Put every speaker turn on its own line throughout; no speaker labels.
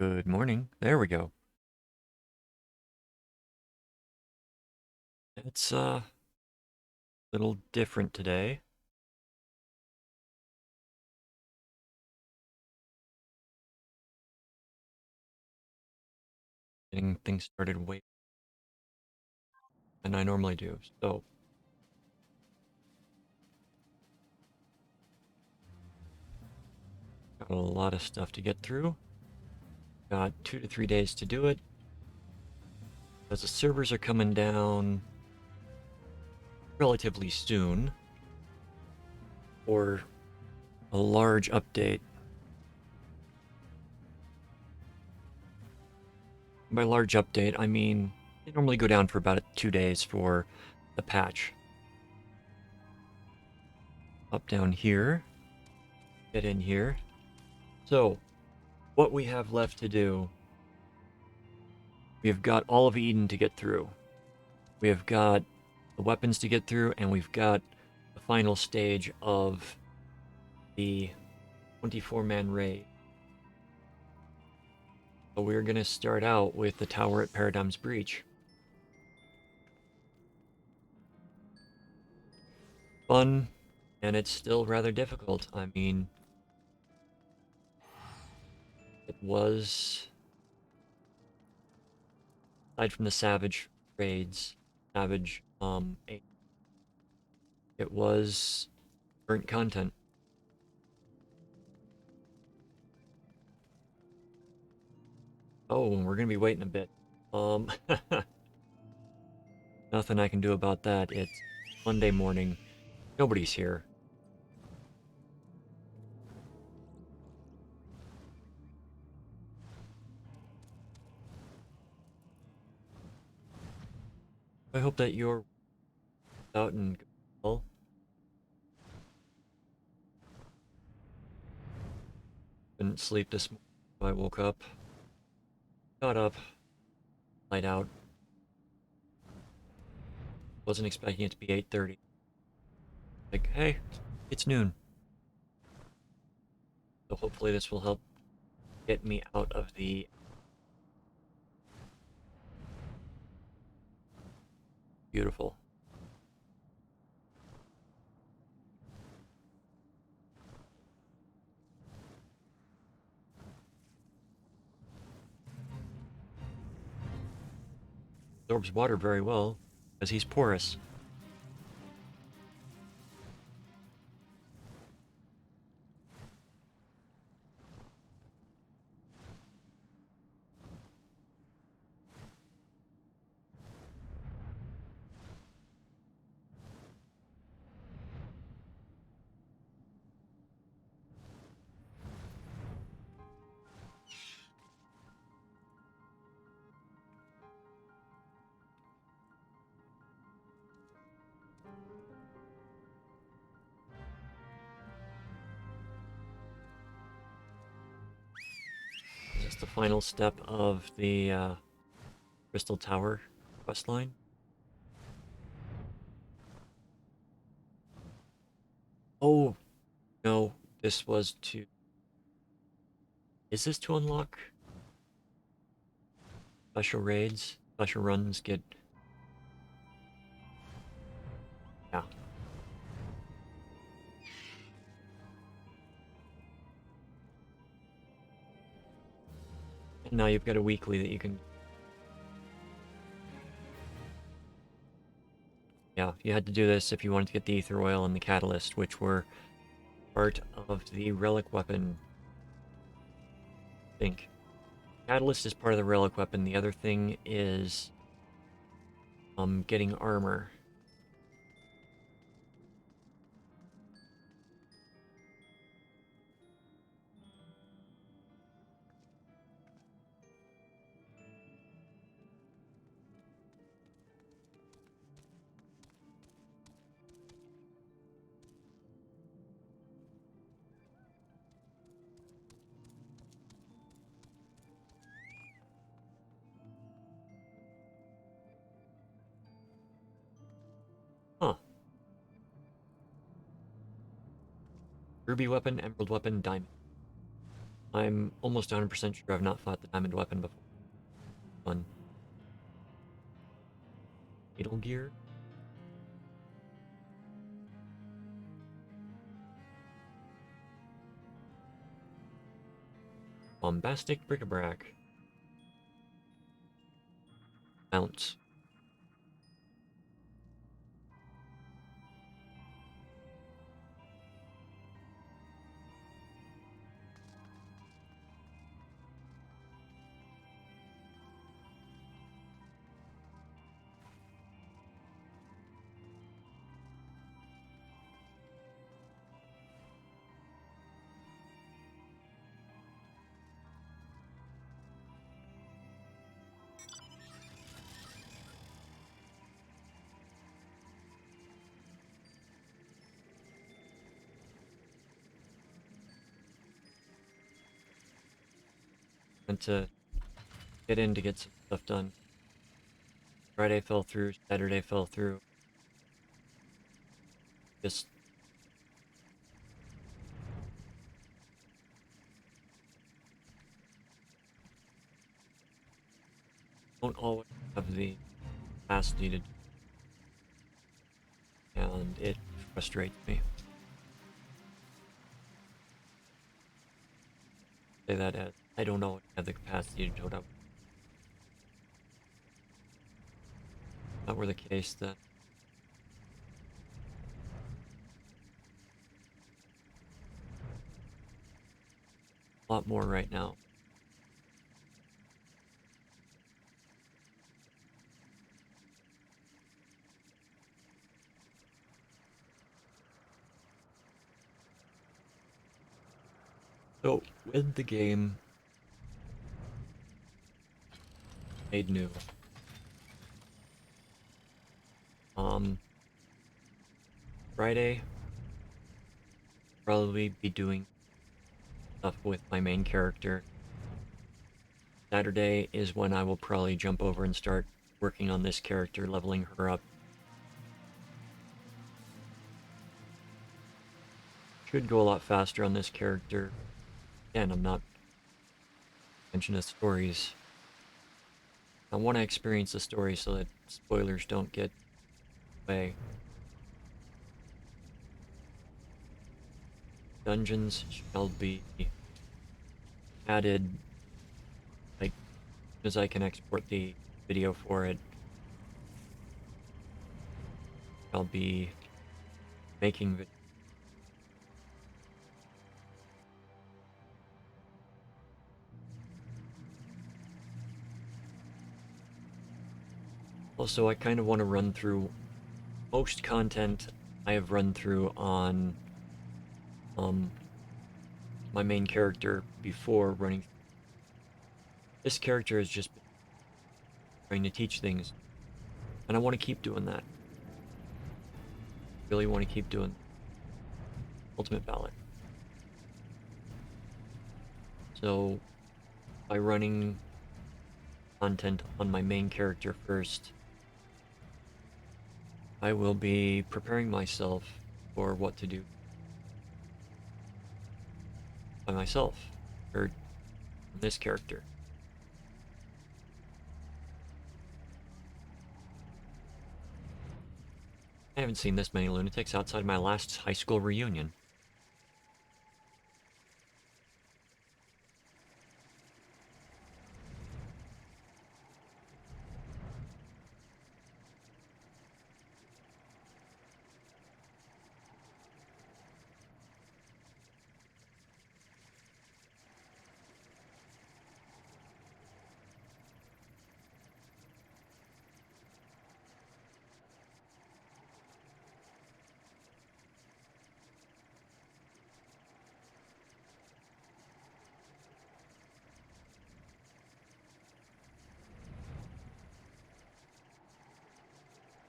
Good morning. There we go. It's a little different today. Getting things started way than I normally do. So, got a lot of stuff to get through. Got 2 to 3 days to do it. As the servers are coming down relatively soon for a large update. By large update, I mean they normally go down for about 2 days for the patch. Up down here, get in here. So, what we have left to do, we've got all of Eden to get through. We have got the weapons to get through, and we've got the final stage of the 24-man raid. So we're going to start out with the tower at Paradigm's Breach. Fun, and it's still rather difficult. I mean, it was, aside from the Savage raids, Savage, it was burnt content. Oh, we're gonna be waiting a bit. Nothing I can do about that. It's Monday morning. Nobody's here. I hope that you're out and well. Couldn't sleep this morning. I woke up, got up, light out. Wasn't expecting it to be 8:30. Like, hey, it's noon. So hopefully this will help get me out of the beautiful. Absorbs water very well, because he's porous. Just the final step of the Crystal Tower questline. Oh, no, this was to... Is this to unlock special raids? Special runs get... Yeah. And now you've got a weekly that you can... Yeah, you had to do this if you wanted to get the Ether Oil and the Catalyst, which were part of the Relic Weapon. I think. Catalyst is part of the Relic Weapon. The other thing is getting armor. Huh. Ruby Weapon, Emerald Weapon, Diamond. I'm almost 100% sure I've not fought the diamond weapon before. Fun. Fatal gear? Bombastic bric-a-brac. Bounce. Meant to get in to get some stuff done. Friday fell through, Saturday fell through. Just don't always have the capacity to do it, and it frustrates me. Say that as I don't always have the capacity to do it. If that were the case, then a lot more right now. So, with the game made new, Friday, probably be doing stuff with my main character. Saturday is when I will probably jump over and start working on this character, leveling her up. Should go a lot faster on this character. Again, I'm not mentioning the stories. I want to experience the story so that spoilers don't get away. Dungeons shall be added, like, as soon as I can export the video for it. I'll be making videos. Also, I kind of want to run through most content I have run through on my main character before running. This character has just been trying to teach things, and I want to keep doing that. Really want to keep doing Ultimate Ballot. So, by running content on my main character first, I will be preparing myself for what to do by myself, or this character. I haven't seen this many lunatics outside my last high school reunion.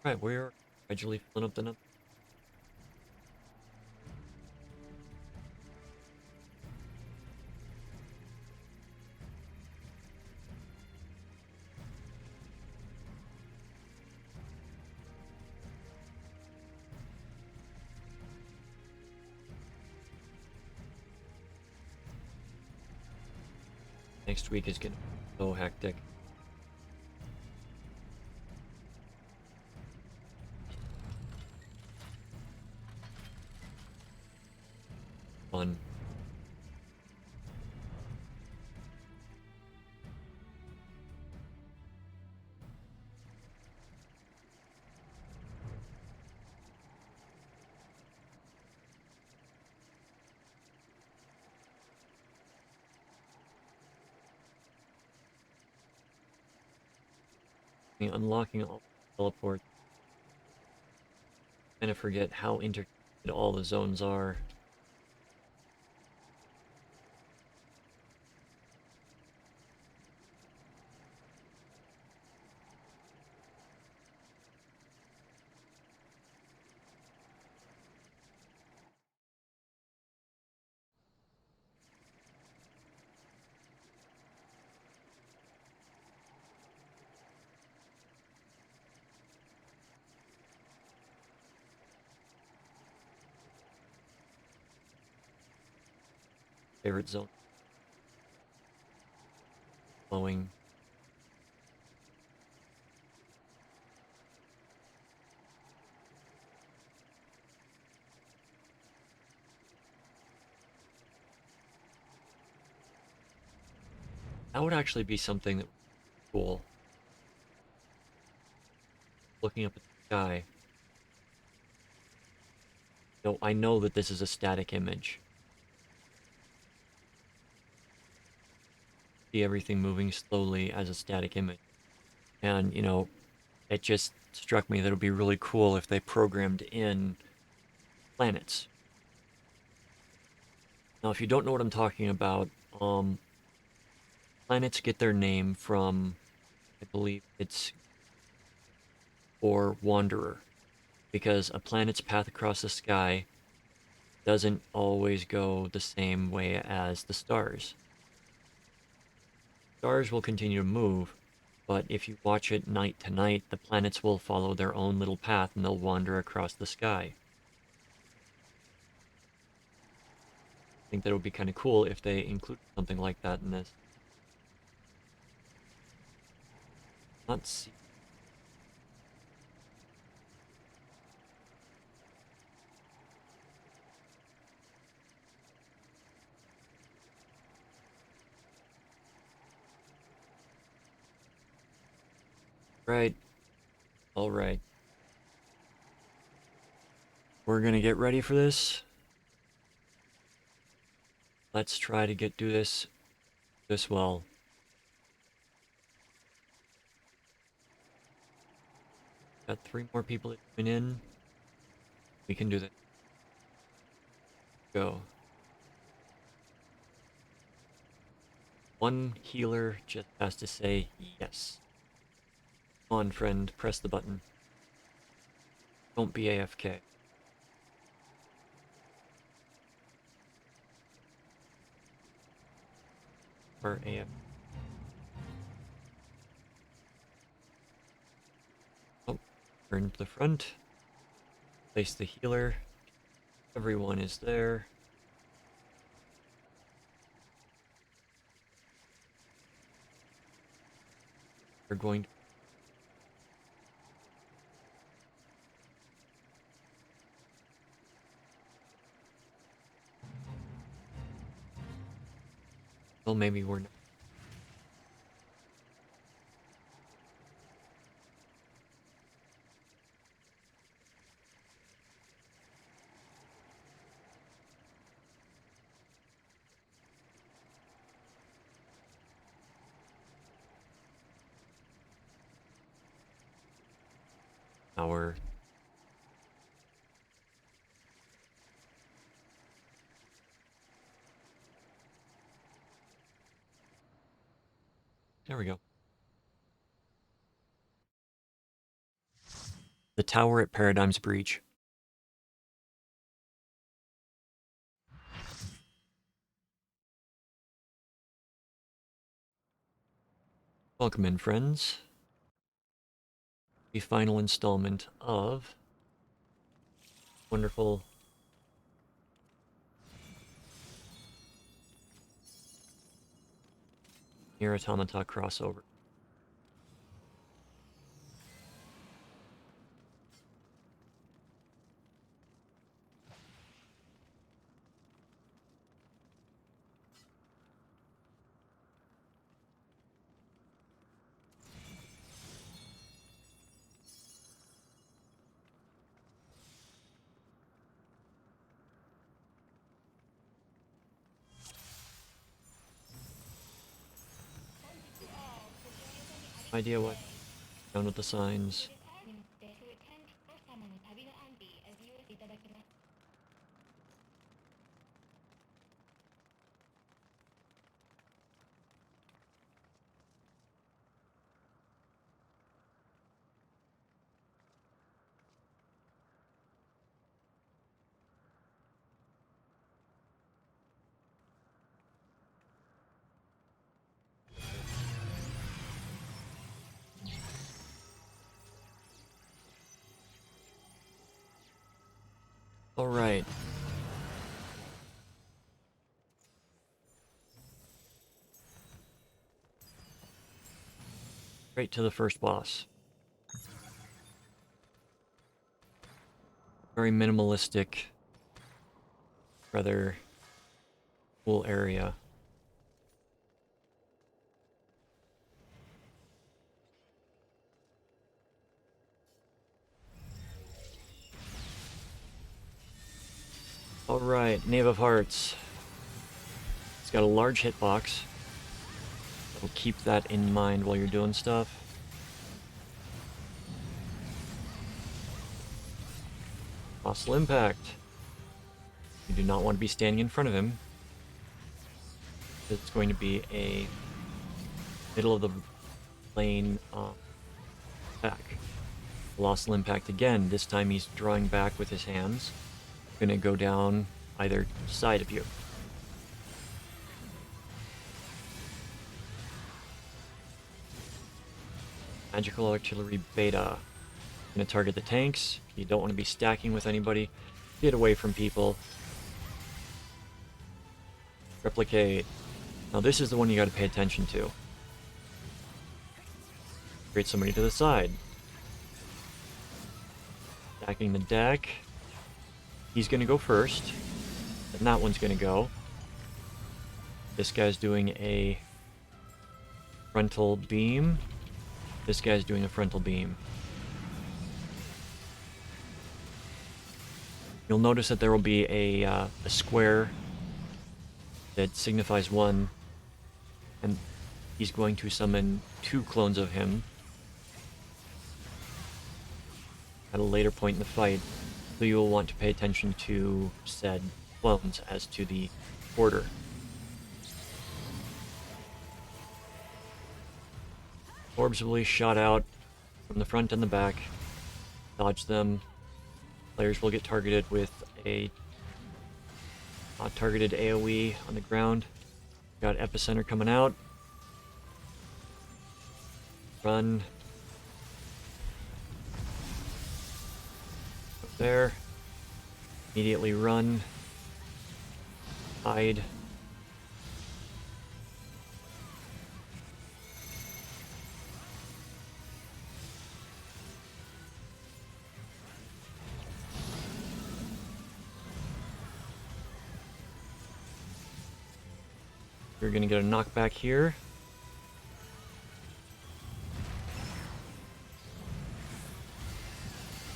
Right, we're gradually filling up the number. Next week is gonna be so hectic. Fun. Unlocking all the teleports. Kind of forget how interconnected all the zones are. Favorite zone. Flowing. That would actually be something that would be cool. Looking up at the sky. No, I know that this is a static image. See everything moving slowly as a static image. And, you know, it just struck me that it would be really cool if they programmed in planets. Now, if you don't know what I'm talking about, planets get their name from, I believe it's or Wanderer, because a planet's path across the sky doesn't always go the same way as the stars. Stars will continue to move, but if you watch it night to night, the planets will follow their own little path and they'll wander across the sky. I think that would be kind of cool if they included something like that in this. Let's see. Right. All right. We're gonna get ready for this. Let's try to do this well. Got 3 more people that join in. We can do this. Go. One healer just has to say yes. Come on, friend, press the button. Don't be AFK. Or AFK. Oh, turn to the front. Place the healer. Everyone is there. We're going to... Well, maybe we're not. Our... There we go. The tower at Paradigm's Breach. Welcome in, friends. The final installment of wonderful Near Automata crossover. Idea what? Down with the signs. All right. Straight to the first boss. Very minimalistic, rather cool area. Alright, Knave of Hearts. It's got a large hitbox. So keep that in mind while you're doing stuff. Colossal Impact. You do not want to be standing in front of him. It's going to be a middle of the lane attack. Colossal Impact again. This time he's drawing back with his hands. Gonna go down either side of you. Magical Artillery Beta. Gonna target the tanks. You don't want to be stacking with anybody. Get away from people. Replicate. Now this is the one you gotta pay attention to. Create somebody to the side. Stacking the deck. He's gonna go first. And that one's gonna go. This guy's doing a frontal beam. This guy's doing a frontal beam. You'll notice that there will be a square that signifies 1, and he's going to summon 2 clones of him at a later point in the fight, so you will want to pay attention to said clones as to the order. Orbs will be shot out from the front and the back. Dodge them. Players will get targeted with a targeted AoE on the ground. Got Epicenter coming out. Run. Up there. Immediately run. Hide. You're gonna get a knockback here.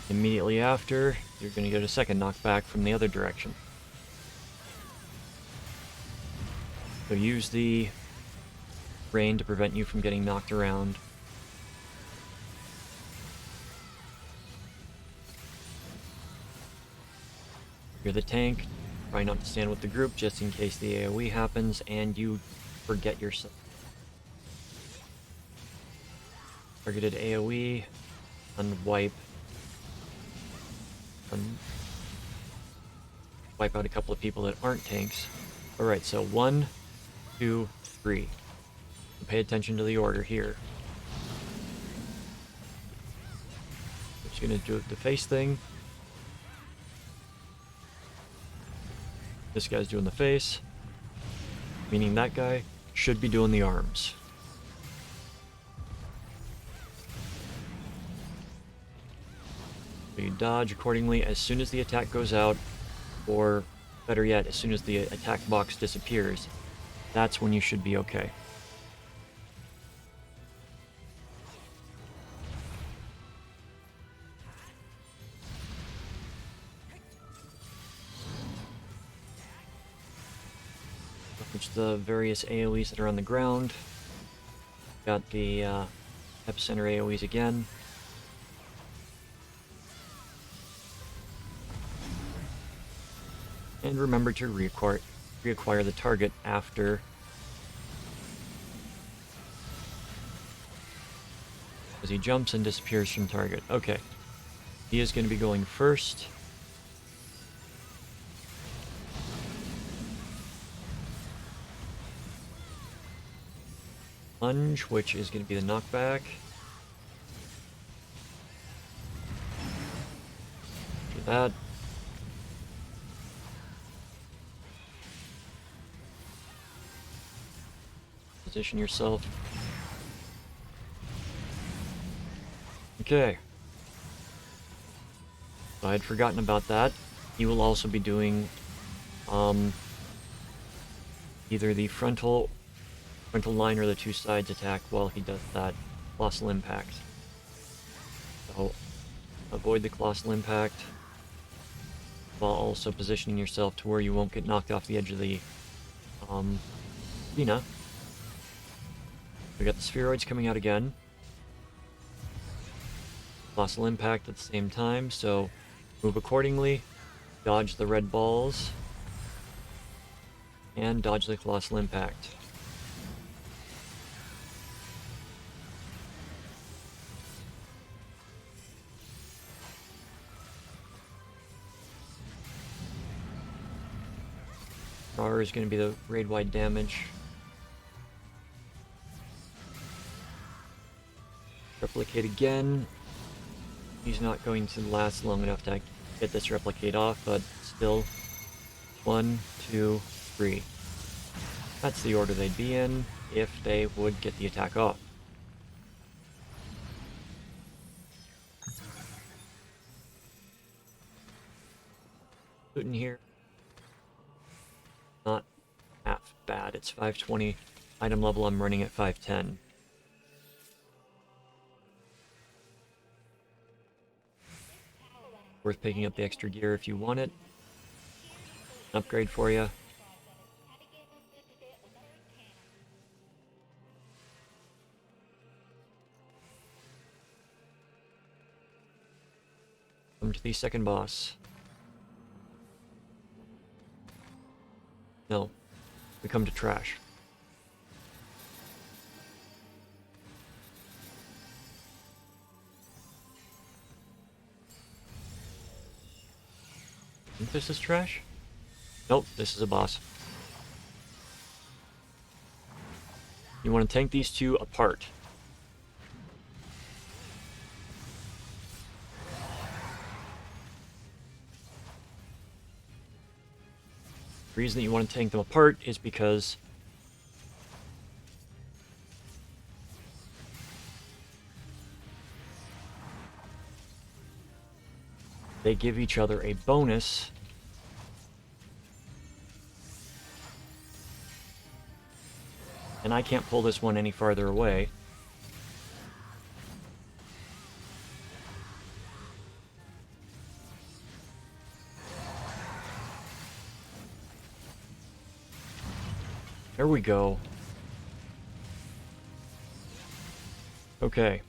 Immediately after, you're gonna get a second knockback from the other direction. So use the rain to prevent you from getting knocked around. You're the tank. Try not to stand with the group just in case the AoE happens and you forget yourself. Targeted AoE, unwipe. Wipe out a couple of people that aren't tanks. Alright, so 1, 2, 3. Pay attention to the order here. Just gonna do the face thing. This guy's doing the face, meaning that guy should be doing the arms. So you dodge accordingly as soon as the attack goes out, or better yet, as soon as the attack box disappears. That's when you should be okay. Which the various AoEs that are on the ground. Got the epicenter AoEs again. And remember to reacquire the target after. As he jumps and disappears from target. Okay. He is going to be going first. Lunge, which is going to be the knockback. Do that. Position yourself. Okay. I had forgotten about that. He will also be doing either the frontal line or the two sides attack while he does that colossal impact. So avoid the colossal impact while also positioning yourself to where you won't get knocked off the edge of the arena. We got the spheroids coming out again. Colossal impact at the same time, so move accordingly, dodge the red balls, and dodge the colossal impact. R is going to be the raid-wide damage. Replicate again. He's not going to last long enough to get this replicate off, but still. 1, 2, 3. That's the order they'd be in if they would get the attack off. Putin here. Not half bad. It's 520. Item level I'm running at 510. Worth picking up the extra gear if you want it. An upgrade for you. Come to the second boss. No. We come to trash. I think this is trash? Nope, this is a boss. You want to tank these two apart. The reason that you want to tank them apart is because they give each other a bonus and I can't pull this one any farther away. There we go. Okay.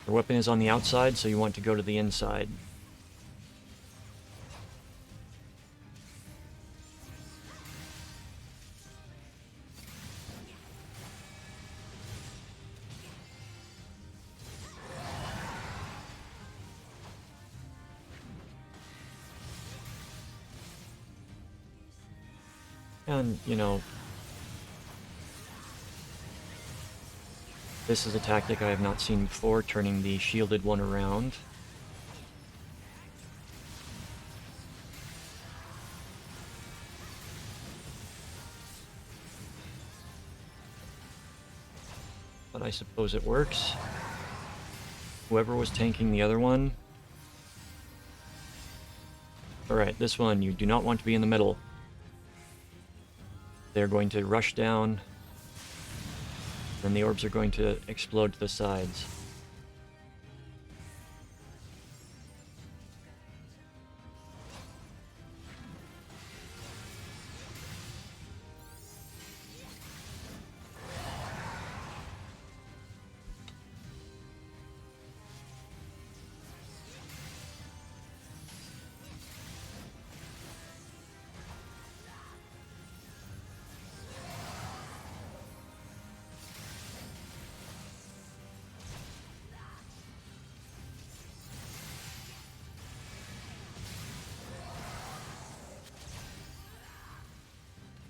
The weapon is on the outside, so you want to go to the inside. And, you know, this is a tactic I have not seen before, turning the shielded one around. But I suppose it works. Whoever was tanking the other one Alright, this one, you do not want to be in the middle. They're going to rush down, and the orbs are going to explode to the sides.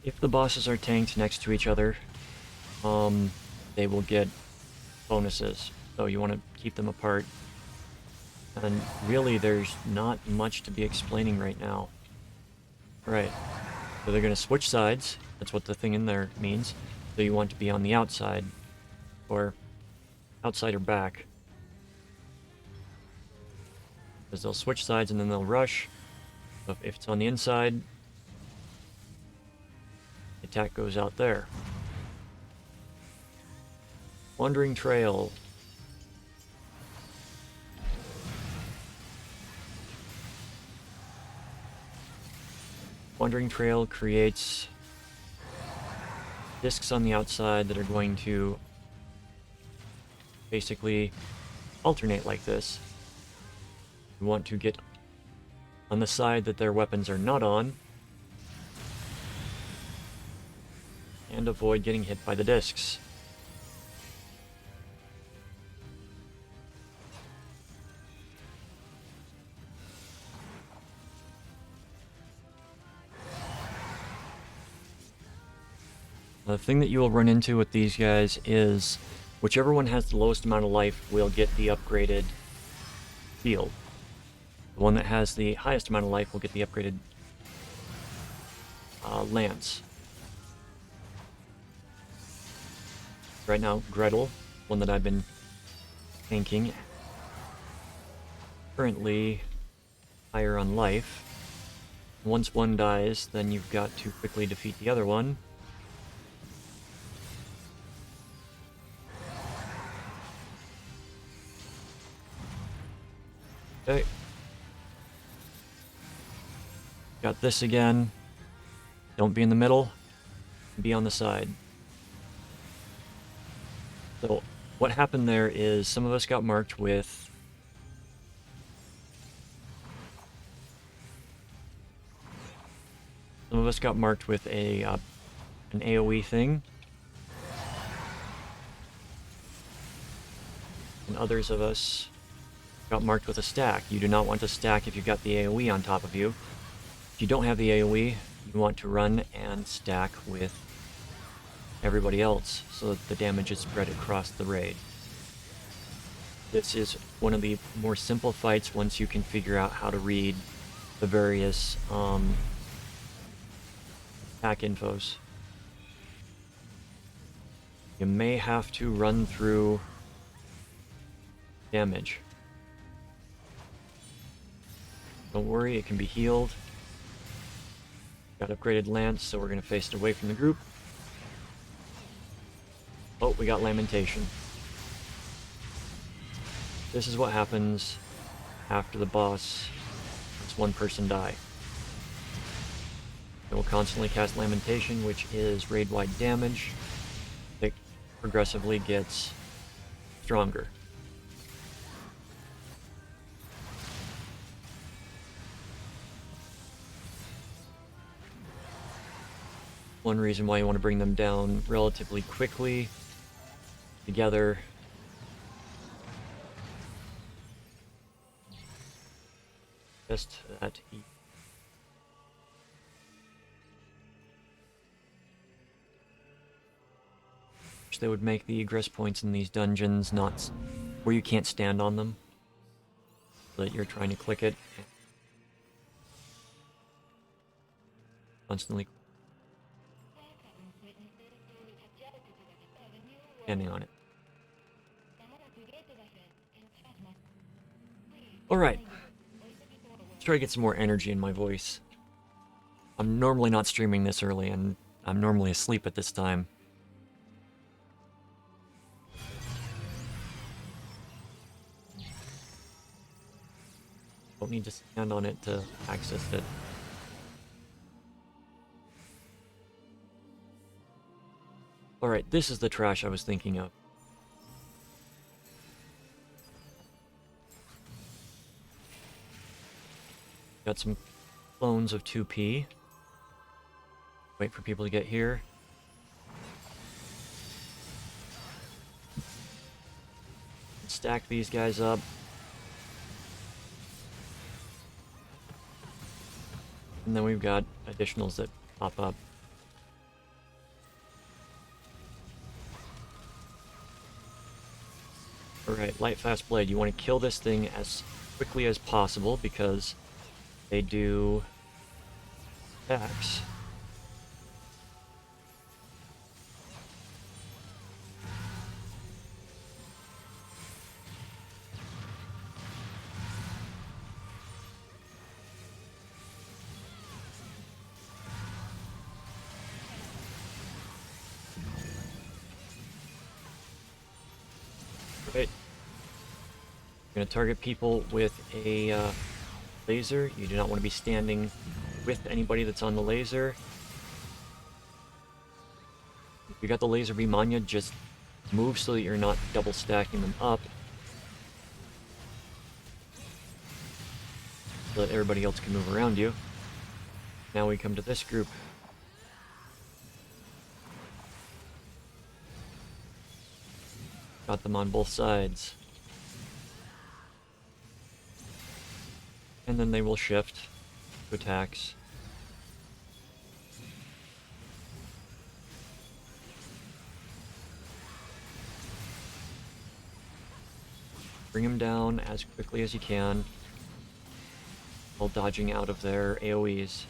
If the bosses are tanked next to each other, they will get bonuses. So you want to keep them apart. And really, there's not much to be explaining right now. Right. So they're going to switch sides. That's what the thing in there means. So you want to be on the outside. Or outside or back. Because they'll switch sides and then they'll rush. So if it's on the inside, attack goes out there. Wandering Trail. Wandering Trail creates discs on the outside that are going to basically alternate like this. You want to get on the side that their weapons are not on, and avoid getting hit by the discs. The thing that you will run into with these guys is whichever one has the lowest amount of life will get the upgraded shield. The one that has the highest amount of life will get the upgraded lance. Right now, Gretel, one that I've been tanking, currently higher on life. Once one dies, then you've got to quickly defeat the other one. Okay. Got this again. Don't be in the middle. Be on the side. So what happened there is some of us got marked with a an AoE thing, and others of us got marked with a stack. You do not want to stack if you've got the AoE on top of you. If you don't have the AoE, you want to run and stack with everybody else so that the damage is spread across the raid. This is one of the more simple fights once you can figure out how to read the various attack infos. You may have to run through damage. Don't worry, it can be healed. Got upgraded lance, so we're going to face it away from the group. Oh, we got Lamentation. This is what happens after the boss lets one person die. It will constantly cast Lamentation, which is raid-wide damage that progressively gets stronger. One reason why you want to bring them down relatively quickly together. Just that. Wish they would make the egress points in these dungeons not where you can't stand on them, so that you're trying to click it constantly standing on it. Alright. Let's try to get some more energy in my voice. I'm normally not streaming this early, and I'm normally asleep at this time. Don't need to stand on it to access it. Alright, this is the trash I was thinking of. Got some clones of 2P. Wait for people to get here. Stack these guys up. And then we've got additionals that pop up. Alright, Light Fast Blade. You want to kill this thing as quickly as possible because they do attacks. Right. You're going to target people with a laser. You do not want to be standing with anybody that's on the laser. If you got the laser beam on you, just move so that you're not double stacking them up. So that everybody else can move around you. Now we come to this group. Got them on both sides. And then they will shift to attacks. Bring them down as quickly as you can while dodging out of their AoEs.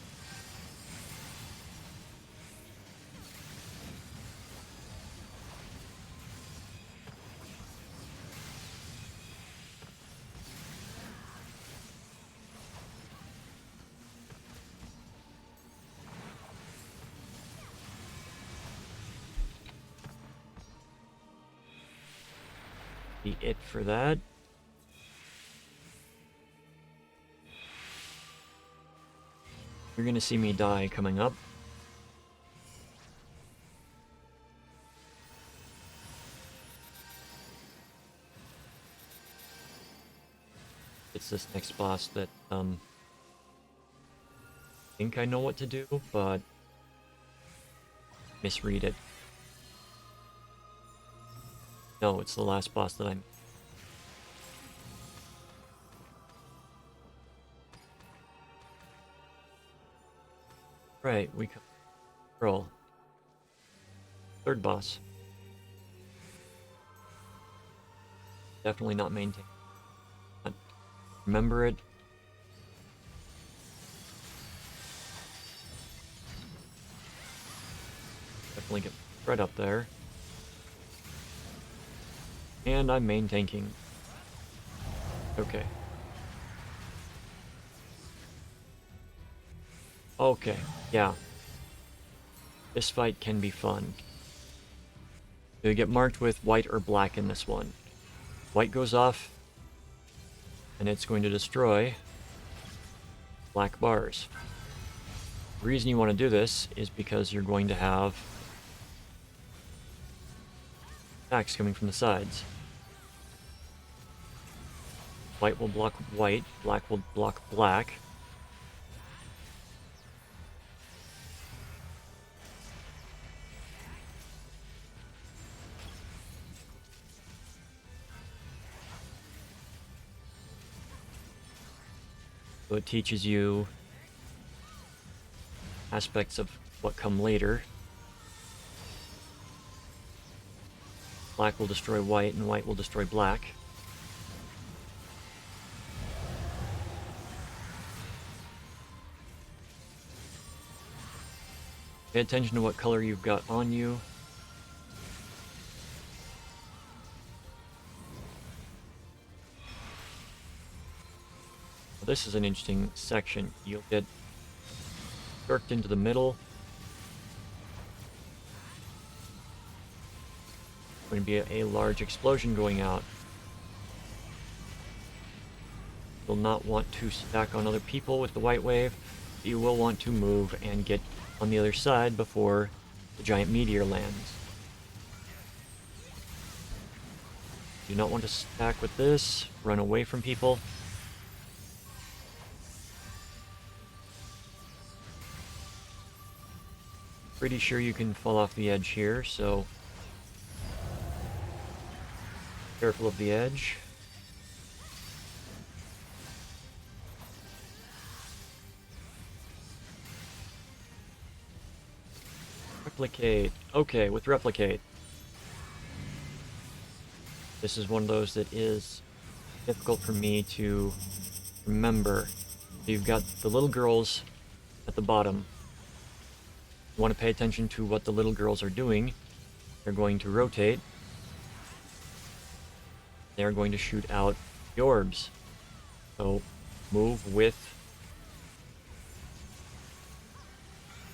Be it for that. You're gonna see me die coming up. It's this next boss that I think I know what to do, but misread it. No, it's the last boss that I'm... Right, we come... Roll. Third boss. Definitely not maintained. Remember it. Definitely get right up there. And I'm main tanking. Okay. Okay, yeah. This fight can be fun. You get marked with white or black in this one. White goes off, and it's going to destroy black bars. The reason you want to do this is because you're going to have attacks coming from the sides. White will block white, black will block black. So it teaches you aspects of what come later. Black will destroy white, and white will destroy black. Pay attention to what color you've got on you. This is an interesting section. You'll get jerked into the middle. Going to be a large explosion going out. You'll not want to stack on other people with the white wave. You will want to move and get on the other side before the giant meteor lands. Do not want to stack with this. Run away from people. Pretty sure you can fall off the edge here, so careful of the edge. Replicate. Okay, with replicate. This is one of those that is difficult for me to remember. You've got the little girls at the bottom. You want to pay attention to what the little girls are doing. They're going to rotate. They're going to shoot out the orbs. So move with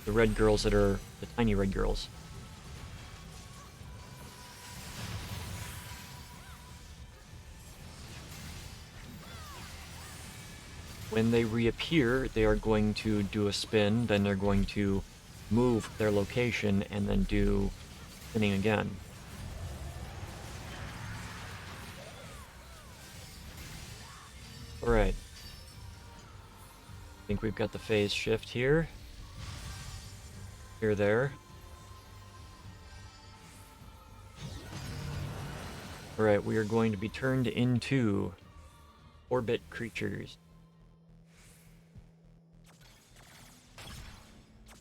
the red girls that are the tiny red girls. When they reappear, they are going to do a spin, then they're going to move their location and then do spinning again. Alright. I think we've got the phase shift here. Here, there. Alright, we are going to be turned into orbit creatures.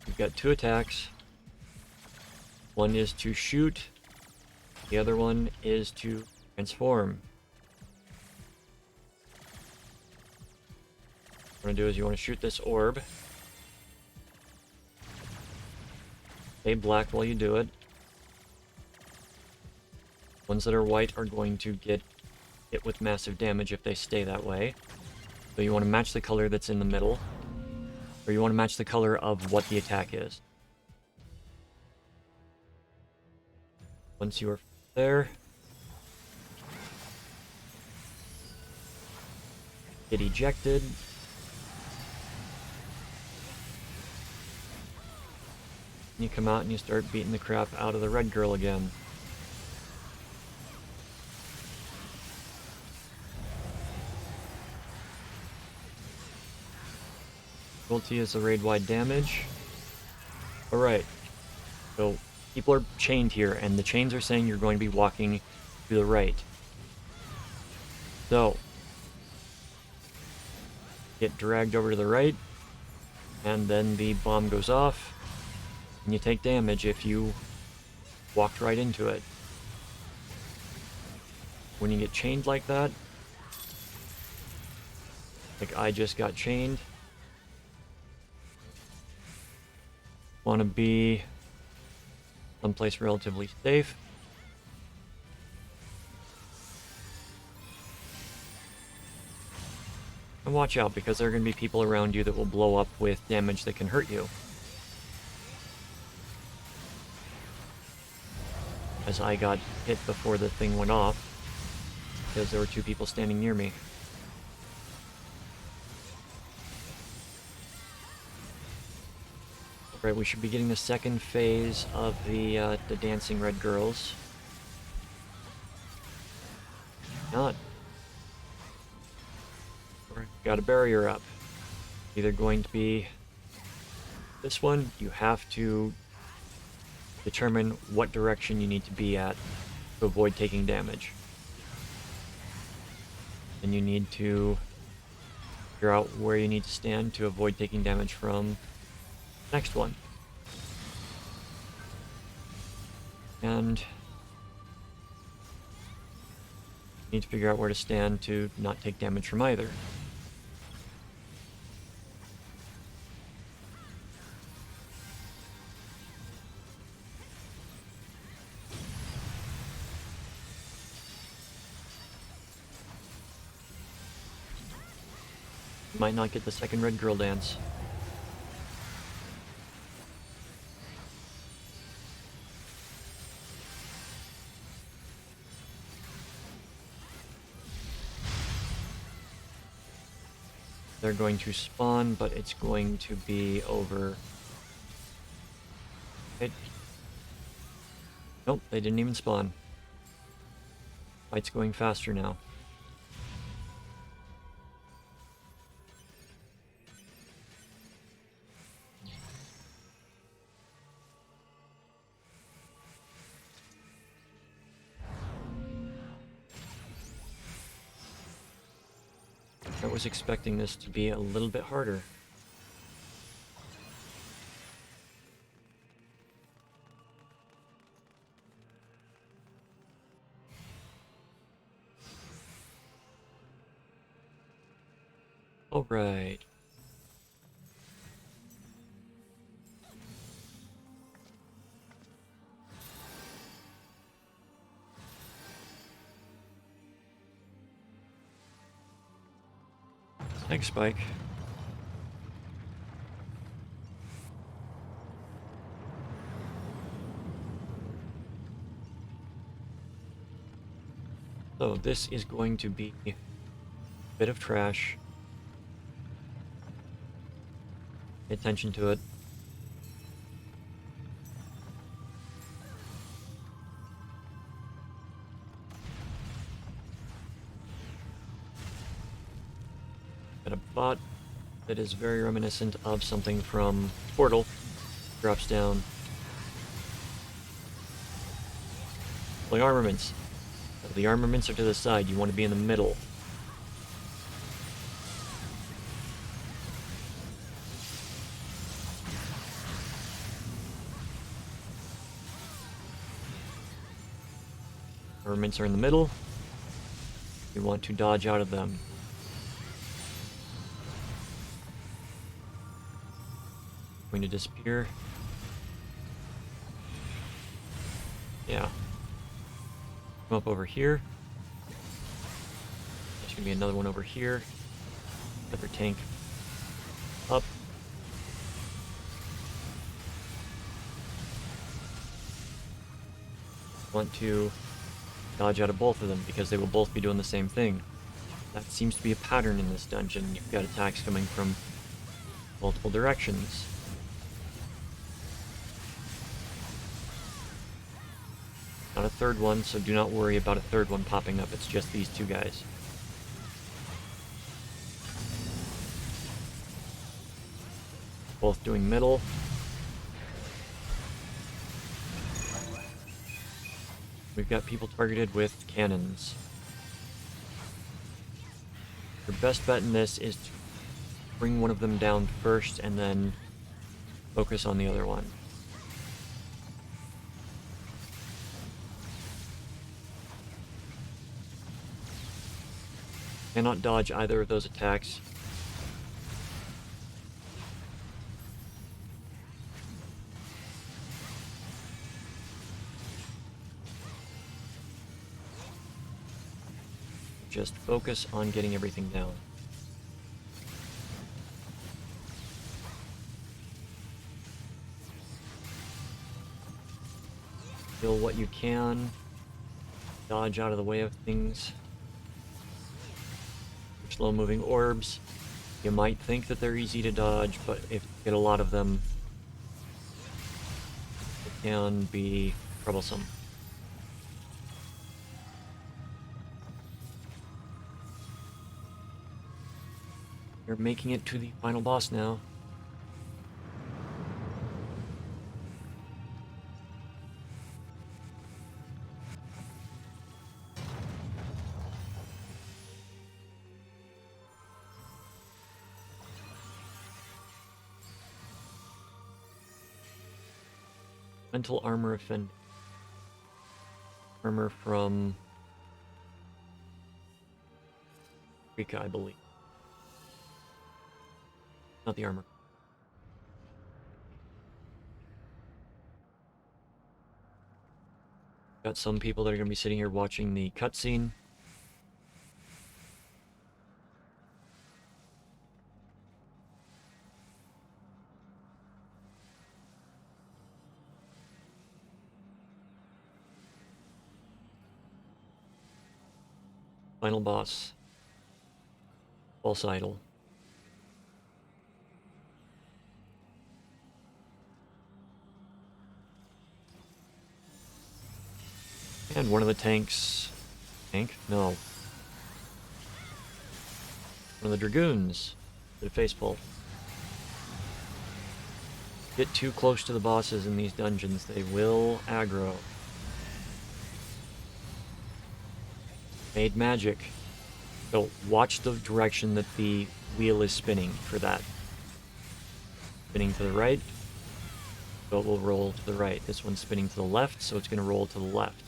We've got 2 attacks. One is to shoot. The other one is to transform. What you want to do is you want to shoot this orb. Stay black while you do it. Ones that are white are going to get hit with massive damage if they stay that way. So you want to match the color that's in the middle. Or you want to match the color of what the attack is. Once you are there, get ejected. You come out and you start beating the crap out of the red girl again. Difficulty is the raid-wide damage. Alright. So, people are chained here, and the chains are saying you're going to be walking to the right. So, get dragged over to the right, and then the bomb goes off, and you take damage if you walked right into it. When you get chained like that, like I just got chained, want to be someplace relatively safe. And watch out, because there are going to be people around you that will blow up with damage that can hurt you. As I got hit before the thing went off, because there were 2 people standing near me. Right, we should be getting the second phase of the dancing red girls. Not. Got a barrier up. Either going to be this one. You have to determine what direction you need to be at to avoid taking damage. And you need to figure out where you need to stand to avoid taking damage from the next one. And you need to figure out where to stand to not take damage from either. You might not get the second red girl dance. They're going to spawn, but it's going to be over. Nope, they didn't even spawn. Fight's going faster now. I was expecting this to be a little bit harder. All right. Next spike. So this is going to be a bit of trash. Pay attention to it. Got a bot that is very reminiscent of something from Portal. Drops down. Like armaments. The armaments are to the side. You want to be in the middle. Armaments are in the middle. You want to dodge out of them. Going to disappear. Yeah. Come up over here. There's gonna be another one over here. Another tank. Up. Want to dodge out of both of them because they will both be doing the same thing. That seems to be a pattern in this dungeon. You've got attacks coming from multiple directions. Not a third one, so do not worry about a third one popping up. It's just these two guys. Both doing middle. We've got people targeted with cannons. Your best bet in this is to bring one of them down first and then focus on the other one. Cannot dodge either of those attacks. Just focus on getting everything down. Kill what you can. Dodge out of the way of things. Slow-moving orbs. You might think that they're easy to dodge, but if you get a lot of them, it can be troublesome. You're making it to the final boss now. Mental armor offend. Armor from Rika, I believe. Not the armor. Got some people that are going to be sitting here watching the cutscene. Final boss. False idol. And one of the tanks... Tank? No. One of the dragoons did a face pull. Get too close to the bosses in these dungeons, they will aggro. Made magic. So watch the direction that the wheel is spinning for that. Spinning to the right, so it will roll to the right. This one's spinning to the left, so it's going to roll to the left.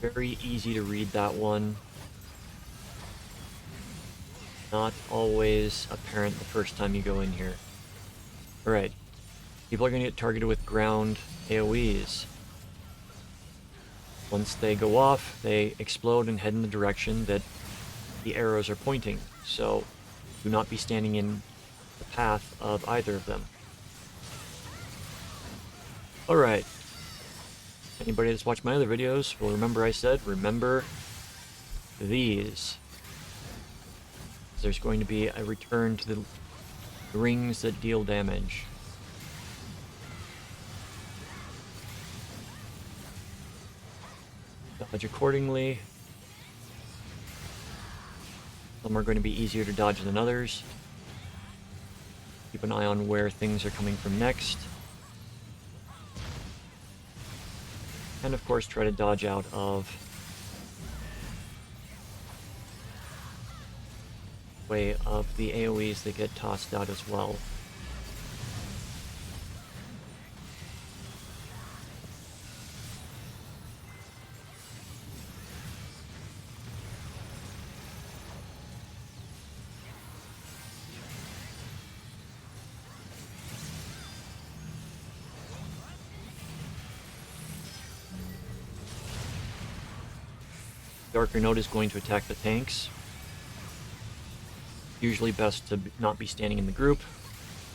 Very easy to read that one. Not always apparent the first time you go in here. Alright. People are going to get targeted with ground AoEs. Once they go off, they explode and head in the direction that the arrows are pointing. So, do not be standing in the path of either of them. Alright. Anybody that's watched my other videos will remember I said, remember these. There's going to be a return to the rings that deal damage. Dodge accordingly. Some are going to be easier to dodge than others. Keep an eye on where things are coming from next. And of course try to dodge out of way of the AoEs that get tossed out as well. Darker Note is going to attack the tanks. Usually best to not be standing in the group,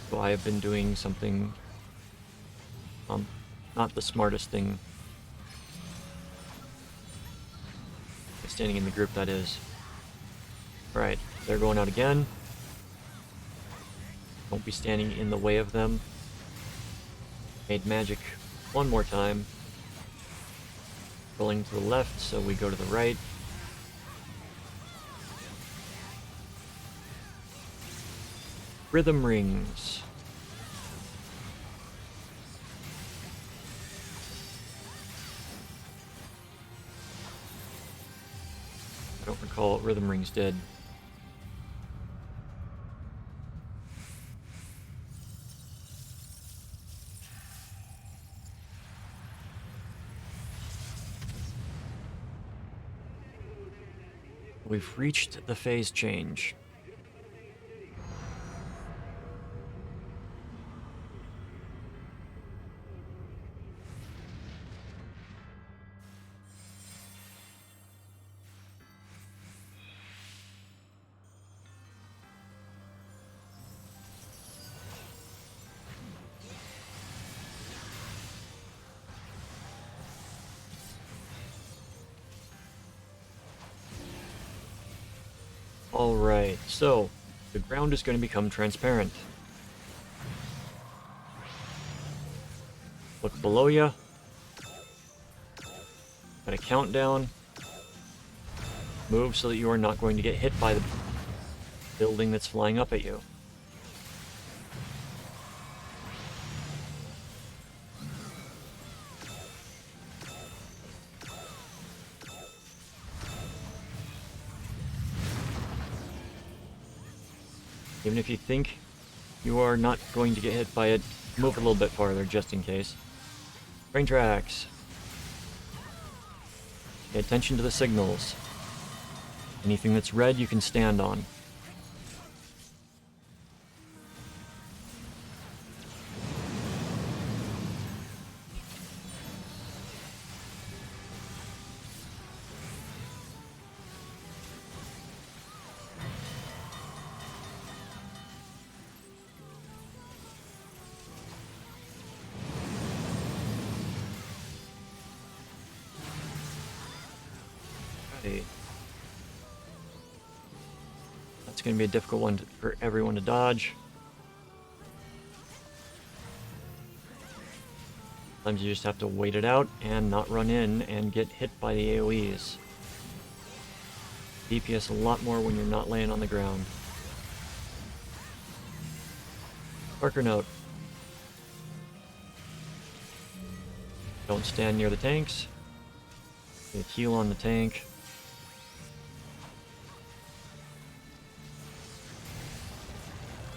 so I have been doing something not the smartest thing. Standing in the group, that is. Alright, they're going out again. Don't be standing in the way of them. Made magic one more time. Rolling to the left, so we go to the right. Rhythm rings. I don't recall what rhythm rings did. We've reached the phase change. Alright, so the ground is going to become transparent. Look below you. Got a countdown. Move so that you are not going to get hit by the building that's flying up at you. Even if you think you are not going to get hit by it, move a little bit farther just in case. Train tracks. Pay attention to the signals. Anything that's red you can stand on. see. That's going to be a difficult one for everyone to dodge. Sometimes you just have to wait it out and not run in and get hit by the AoEs. DPS a lot more when you're not laying on the ground. Parker note. Don't stand near the tanks. Get heal on the tank.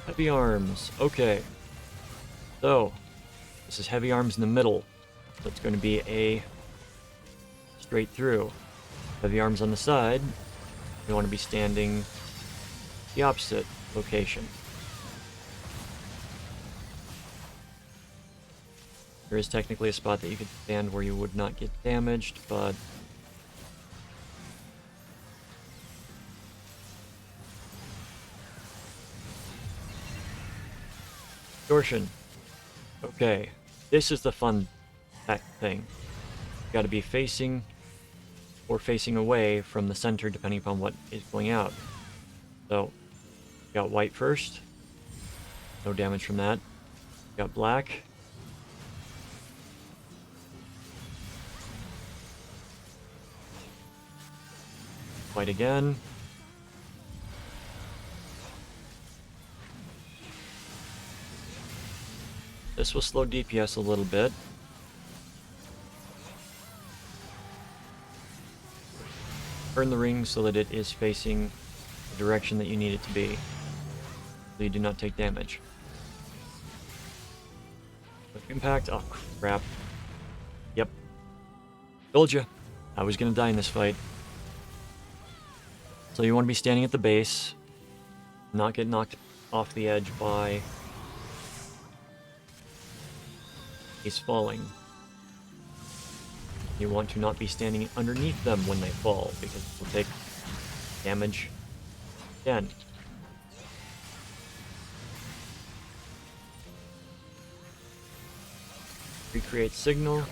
Heavy arms. Okay. So, this is heavy arms in the middle. So it's going to be a straight through. Heavy arms on the side. You want to be standing the opposite location. There is technically a spot that you could stand where you would not get damaged, but distortion. Okay, this is the fun thing. You got to be facing or facing away from the center depending upon what is going out. So, got white first. No damage from that. Got black. White again. This will slow DPS a little bit. Turn the ring so that it is facing the direction that you need it to be, so you do not take damage. Quick impact. Oh crap. Yep. Told you. I was gonna die in this fight. So you want to be standing at the base, not get knocked off the edge by he's falling. You want to not be standing underneath them when they fall, because you'll take damage again. Recreate signal.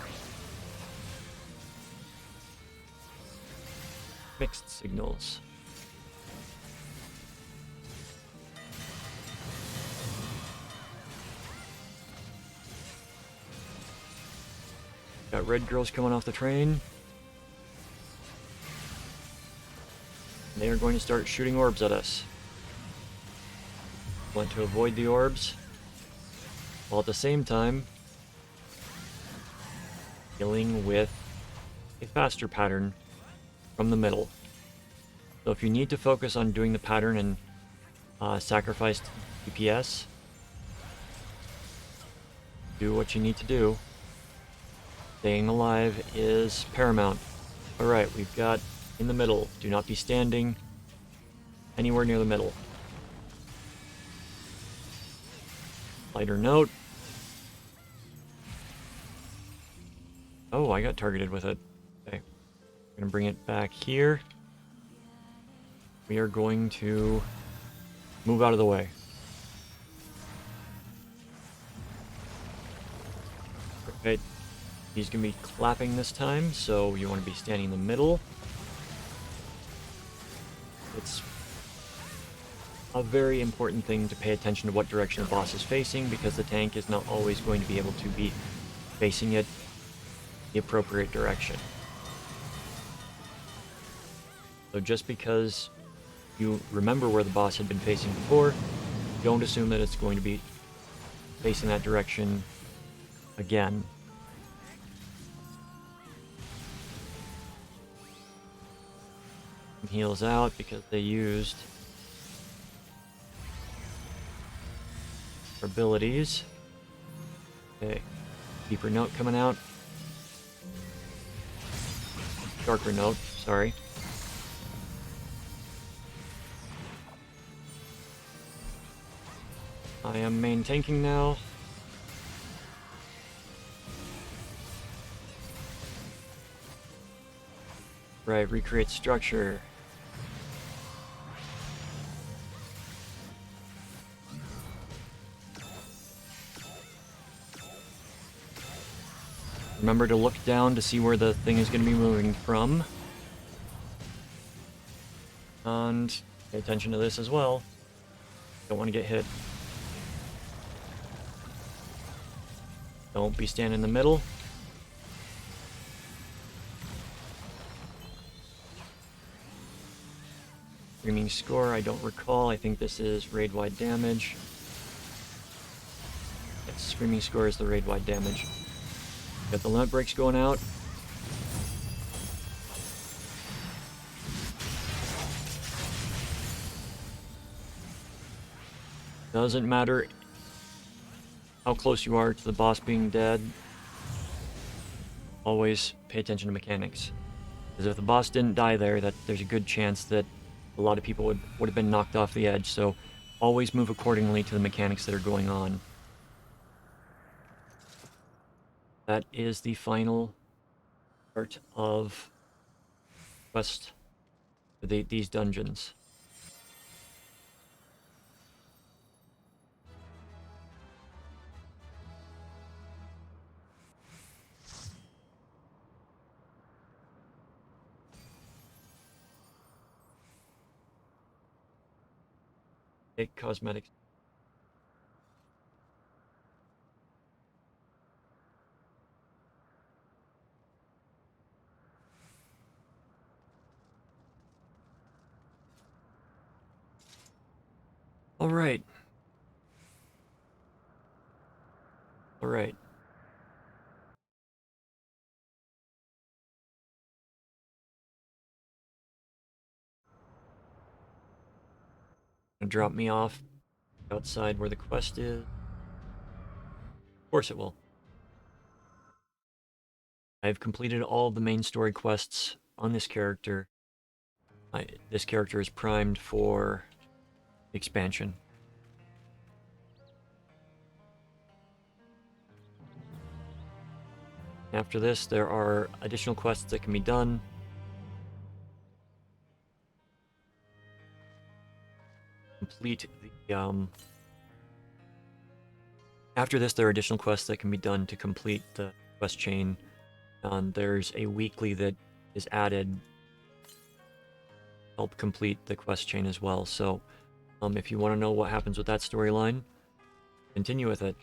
Mixed signals. Got red girls coming off the train. They are going to start shooting orbs at us. Want to avoid the orbs, while at the same time dealing with a faster pattern from the middle. So if you need to focus on doing the pattern and sacrifice DPS, do what you need to do. Staying alive is paramount. Alright, we've got in the middle. Do not be standing anywhere near the middle. Lighter note. Oh, I got targeted with it. Okay. I'm going to bring it back here. We are going to move out of the way. Okay. He's going to be clapping this time, so you want to be standing in the middle. It's a very important thing to pay attention to what direction the boss is facing, because the tank is not always going to be able to be facing it the appropriate direction. So just because you remember where the boss had been facing before, don't assume that it's going to be facing that direction again. Heals out because they used abilities. Okay, deeper note coming out. Darker note, sorry. I am main tanking now. Right, recreate structure. Remember to look down to see where the thing is going to be moving from. And pay attention to this as well. Don't want to get hit. Don't be standing in the middle. Screaming score, I don't recall. I think this is raid-wide damage. Yes, screaming score is the raid-wide damage. Got the limit breaks going out. Doesn't matter how close you are to the boss being dead. Always pay attention to mechanics. Because if the boss didn't die there, there's a good chance that a lot of people would have been knocked off the edge. So always move accordingly to the mechanics that are going on. That is the final part of quest for these dungeons. Take cosmetics. All right. All right. Gonna drop me off outside where the quest is. Of course it will. I've completed all of the main story quests on this character. This character is primed for expansion. After this, there are additional quests that can be done. Complete the, After this, there are additional quests that can be done to complete the quest chain. There's a weekly that is added to help complete the quest chain as well. So, if you want to know what happens with that storyline, continue with it.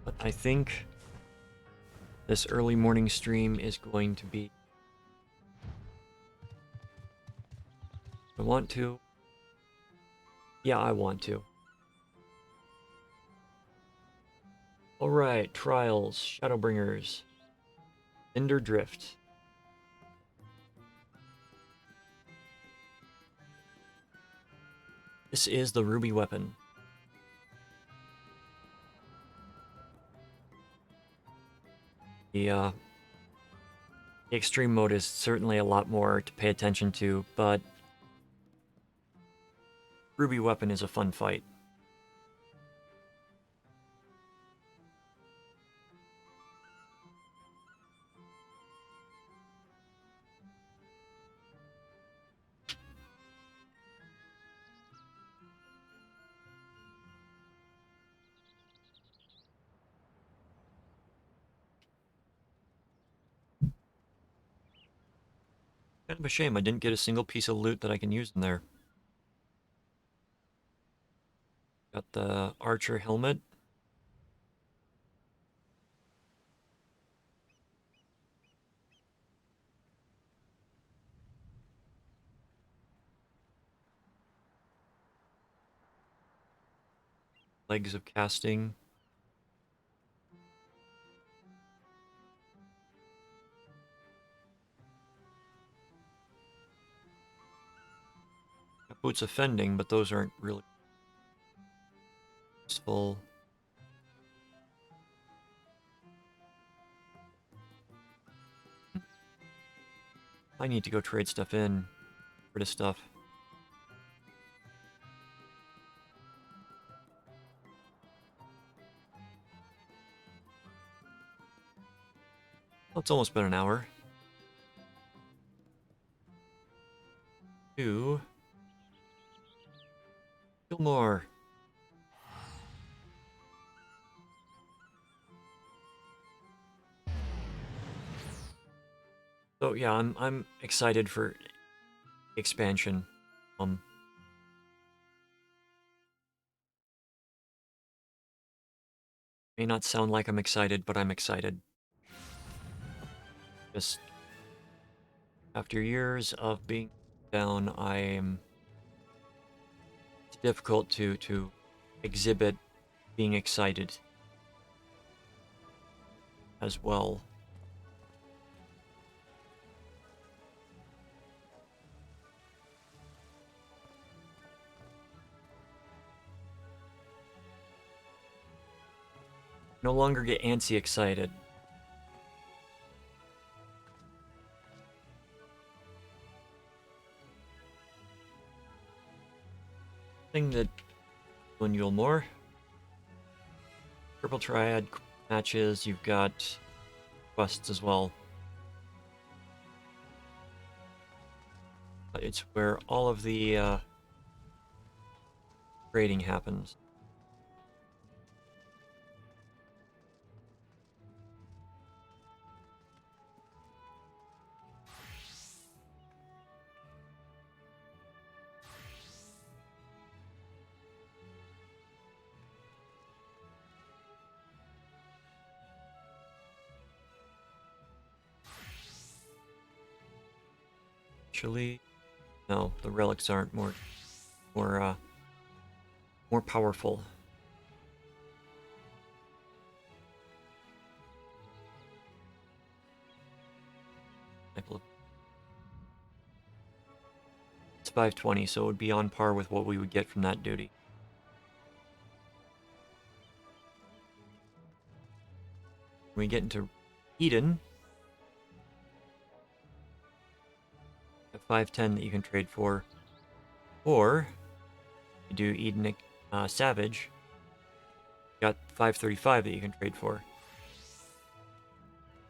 But I think this early morning stream is going to be... I want to. Yeah, I want to. Alright, Trials, Shadowbringers, Cinder Drift. This is the ruby weapon. The extreme mode is certainly a lot more to pay attention to, but ruby weapon is a fun fight. Kind of a shame I didn't get a single piece of loot that I can use in there. Got the archer helmet. Legs of casting. Got boots of fending, but those aren't really useful. I need to go trade stuff in for this stuff. Well, it's almost been an hour. Two. Still more. So yeah, I'm excited for expansion. May not sound like I'm excited, but I'm excited. Just after years of being down, it's difficult to exhibit being excited as well. No longer get antsy excited. Thing that when you'll more Purple Triad matches, you've got quests as well. It's where all of the trading happens. Actually, no, the relics aren't more powerful. It's 520, so it would be on par with what we would get from that duty. When we get into Eden, at 510 that you can trade for, or you do Eden Savage, you got 535 that you can trade for.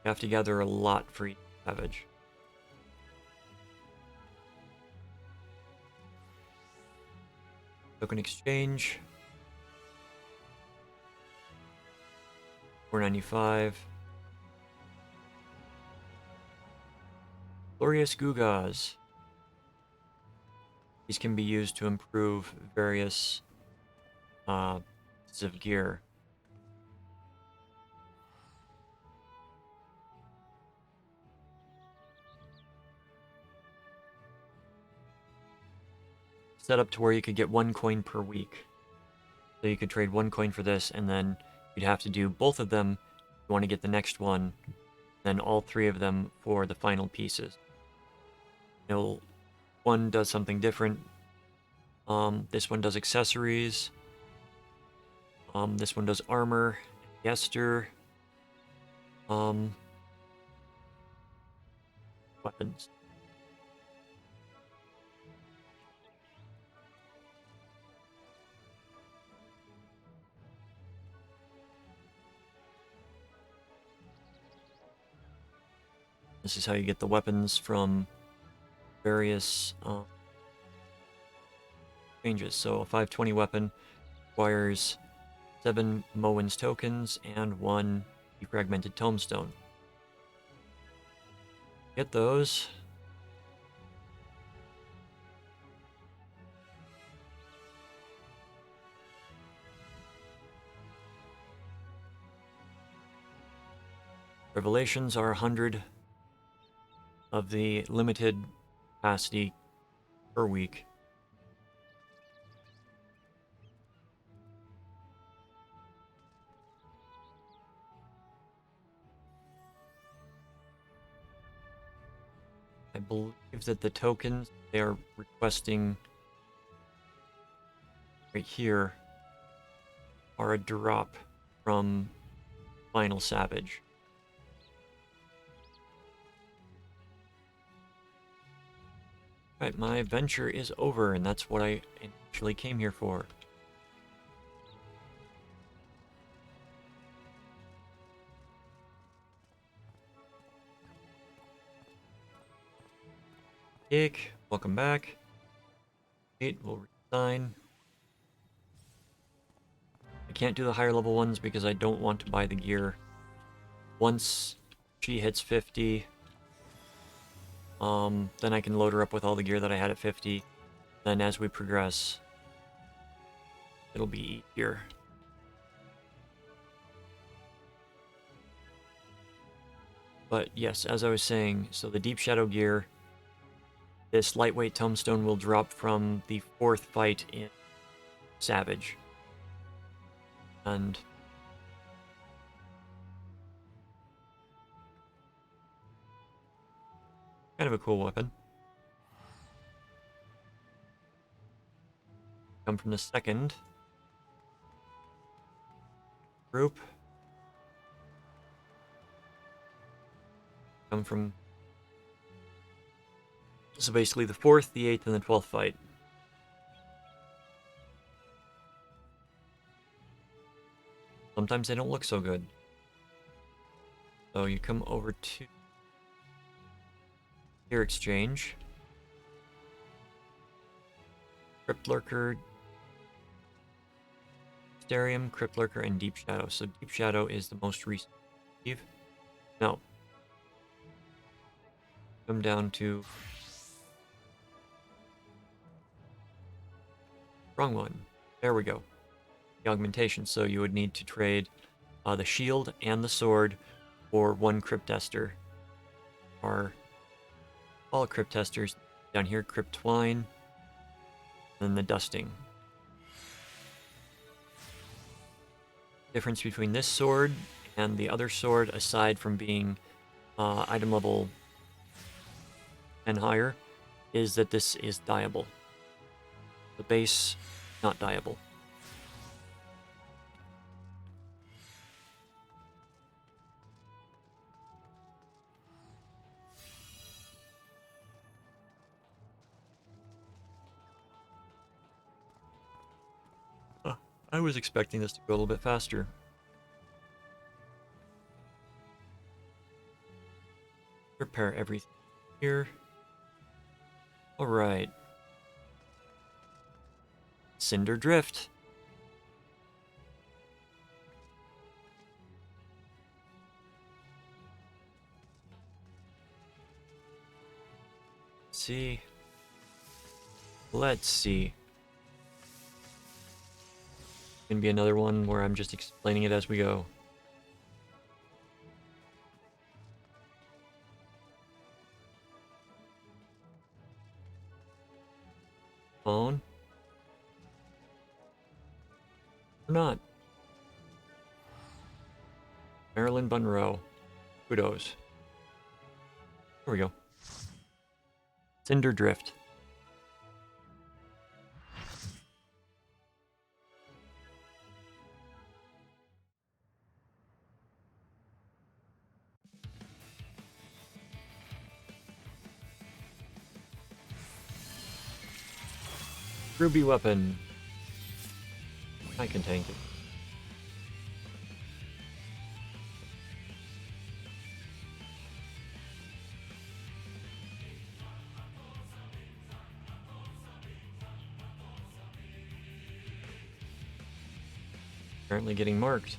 You have to gather a lot for Eden Savage. Token exchange, 495. Glorious Gugas. These can be used to improve various pieces of gear. Set up to where you could get 1 coin per week. So you could trade 1 coin for this, and then you'd have to do both of them if you want to get the next one, then all 3 of them for the final pieces. You know, one does something different. This one does accessories. This one does armor, Yester, weapons. This is how you get the weapons from various changes. So a 520 weapon requires 7 Moen's tokens and 1 defragmented tombstone. Get those. Revelations are 100 of the limited capacity per week. I believe that the tokens they are requesting right here are a drop from Final Savage. Right, my adventure is over, and that's what I initially came here for. Dick, welcome back. It will resign. I can't do the higher level ones because I don't want to buy the gear. Once she hits 50, Then I can load her up with all the gear that I had at 50. Then as we progress, it'll be easier. But yes, as I was saying, so the Deep Shadow gear, this lightweight tombstone will drop from the 4th fight in Savage. And kind of a cool weapon. Come from the 2nd group. Come from... So basically the 4th, the 8th, and the 12th fight. Sometimes they don't look so good. So you come over to Gear Exchange. Crypt Lurker, Mysterium, Crypt Lurker, and Deep Shadow. So Deep Shadow is the most recent. No. Come down to... Wrong one. There we go. The augmentation. So you would need to trade the shield and the sword for 1 Crypt Tester. Or all Crypt Testers. Down here, Crypt Twine. And the Dusting. Difference between this sword and the other sword, aside from being item level and higher, is that this is dyeable. The base, not dyeable. I was expecting this to go a little bit faster. Repair everything here. Alright. Cinder Drift. Let's see. Gonna be another one where I'm just explaining it as we go. Phone? Or not? Marilyn Monroe. Kudos. There we go. Cinder Drift. Ruby weapon. I can tank it. Currently getting marked.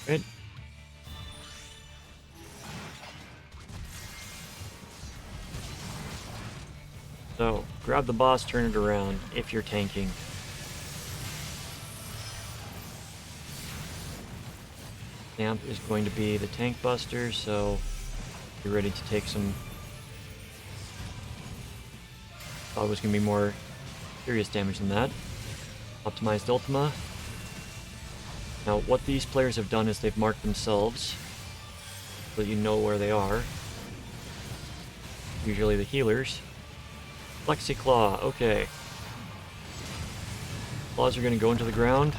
Right. So, grab the boss, turn it around if you're tanking. Amp is going to be the tank buster, so be ready to take some... Thought it was going to be more serious damage than that. Optimized Ultima. Now, what these players have done is they've marked themselves so that you know where they are. Usually the healers. Flexi Claw, okay. Claws are going to go into the ground.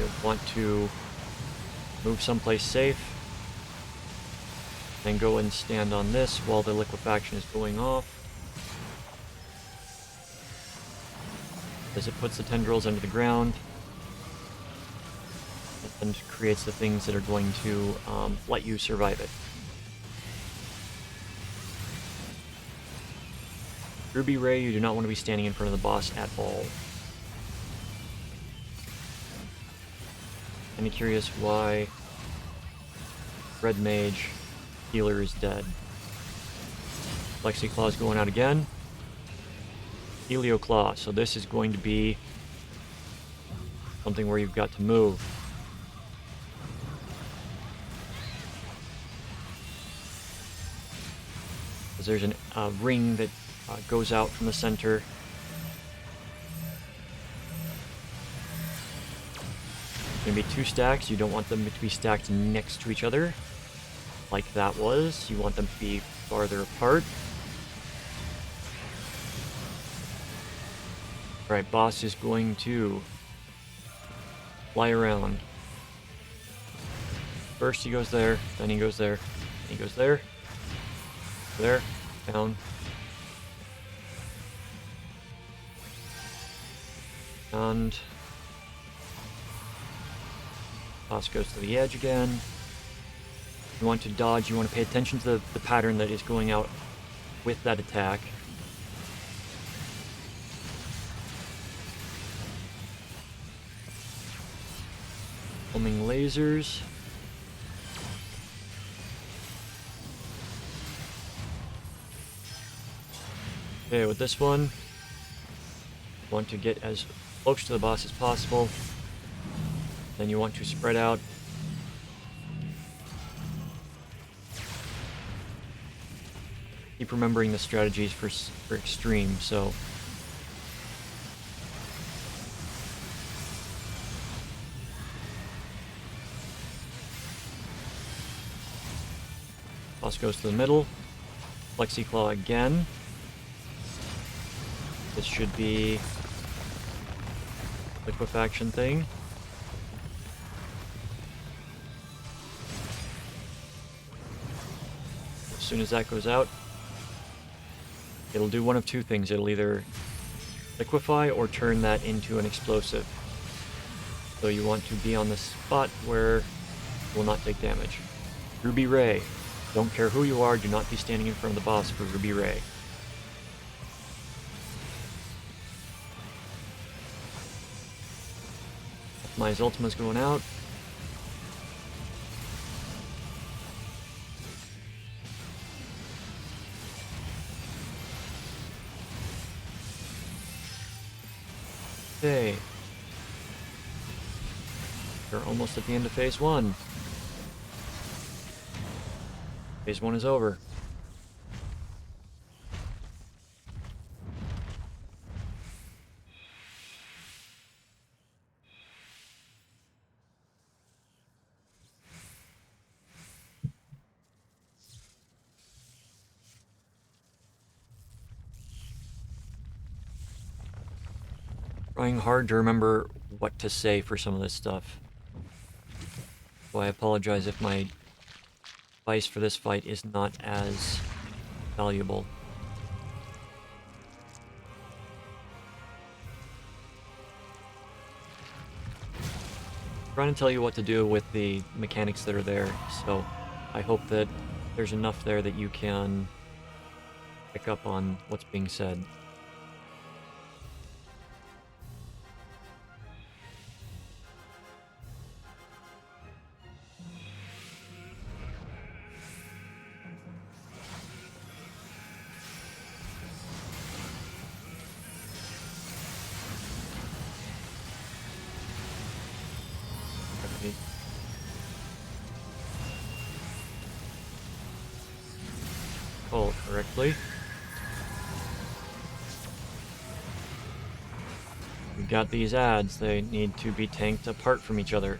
You want to move someplace safe, then go and stand on this while the liquefaction is going off, as it puts the tendrils under the ground and creates the things that are going to let you survive it. Ruby Ray, you do not want to be standing in front of the boss at all. Kinda curious why Red Mage healer is dead. Plexi Claw's going out again. Helio Claw, so this is going to be something where you've got to move. Because there's a ring that goes out from the center. Going to be 2 stacks. You don't want them to be stacked next to each other like that was. You want them to be farther apart. Alright, boss is going to fly around. First he goes there, then he goes there, then he goes there, there, down. And boss goes to the edge again. You want to dodge, you want to pay attention to the pattern that is going out with that attack. Homing lasers. Okay, with this one, you want to get as close to the boss as possible. Then you want to spread out. Keep remembering the strategies for extreme, so boss goes to the middle. Plexi Claw again. This should be liquefaction thing. As soon as that goes out, it'll do one of 2 things. It'll either liquefy or turn that into an explosive. So you want to be on the spot where it will not take damage. Ruby Ray. Don't care who you are, do not be standing in front of the boss for Ruby Ray. My Ultima's going out. Okay. We're almost at the end of phase 1. Phase 1 is over. Trying hard to remember what to say for some of this stuff. So I apologize if my advice for this fight is not as valuable. I'm trying to tell you what to do with the mechanics that are there, so I hope that there's enough there that you can pick up on what's being said. Call correctly. We've got these ads, they need to be tanked apart from each other.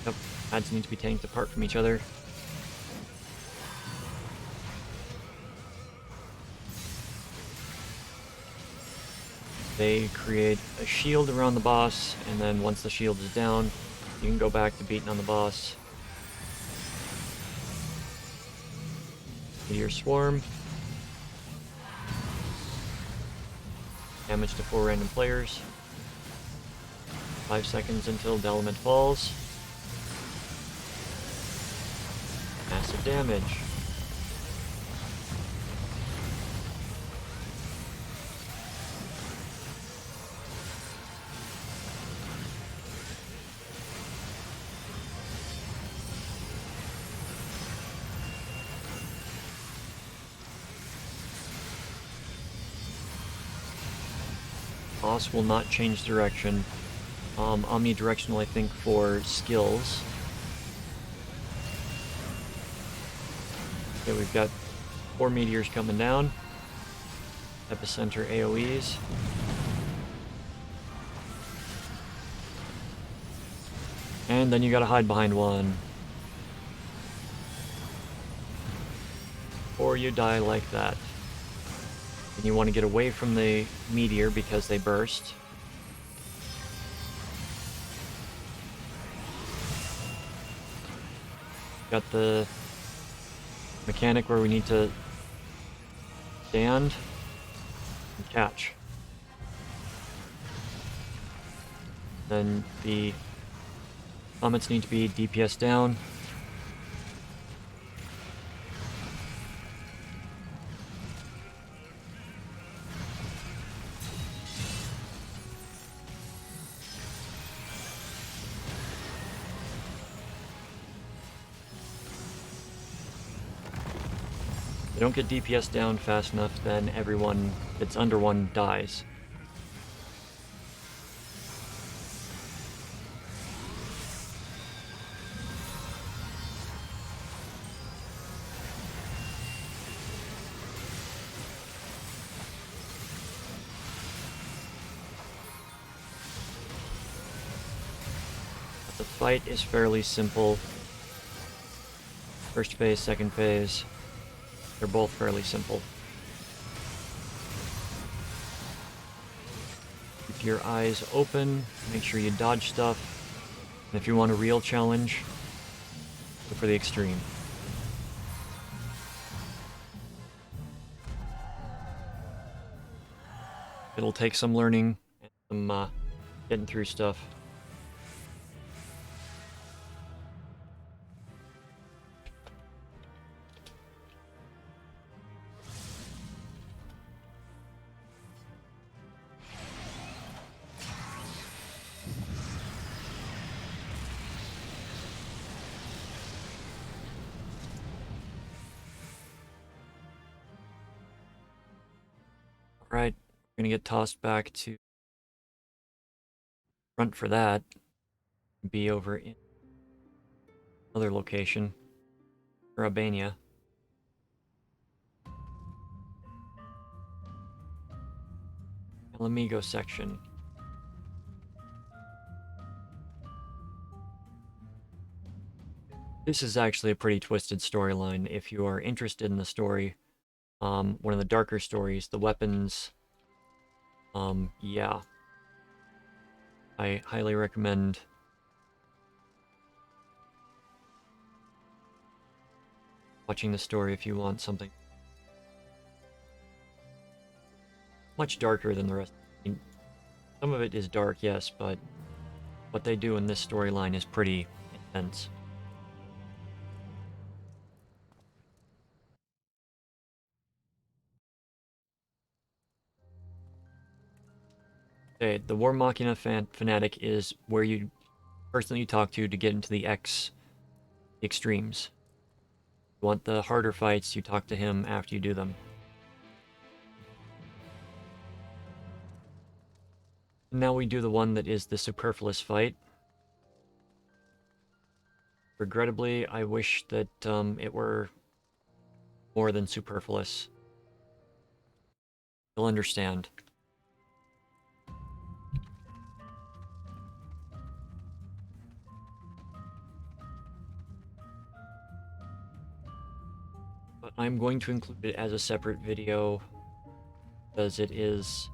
Yep, Pads need to be tanked apart from each other. They create a shield around the boss, and then once the shield is down, you can go back to beating on the boss. Meteor Swarm. Damage to 4 random players. 5 seconds until the element falls. Massive damage. Boss will not change direction. Omnidirectional, I think, for skills. Okay, we've got 4 meteors coming down. Epicenter AoEs. And then you gotta hide behind one. Or you die like that. And you want to get away from the meteor because they burst. Got the mechanic where we need to stand and catch. Then the comets need to be DPS down. If they don't get DPS down fast enough, then everyone that's under one dies. The fight is fairly simple. First phase, second phase. They're both fairly simple. Keep your eyes open, make sure you dodge stuff, and if you want a real challenge, look for the extreme. It'll take some learning and some getting through stuff. Right, we're gonna get tossed back to front for that. Be over in another location, Albania. Alamigo section. This is actually a pretty twisted storyline. If you are interested in the story, one of the darker stories, the weapons, yeah. I highly recommend watching the story if you want something much darker than the rest. I mean, some of it is dark, yes, but what they do in this storyline is pretty intense. Okay, the War Machina fanatic is where you person you talk to get into the extremes. You want the harder fights, you talk to him after you do them. Now we do the one that is the superfluous fight. Regrettably, I wish that it were more than superfluous. You'll understand. I'm going to include it as a separate video because it is...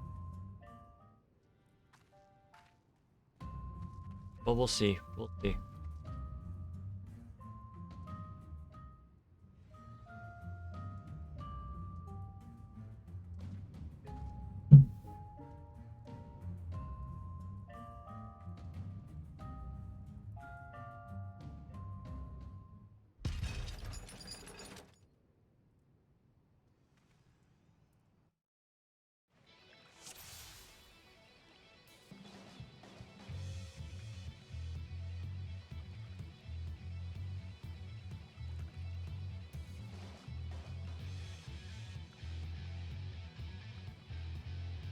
Well, we'll see. We'll see.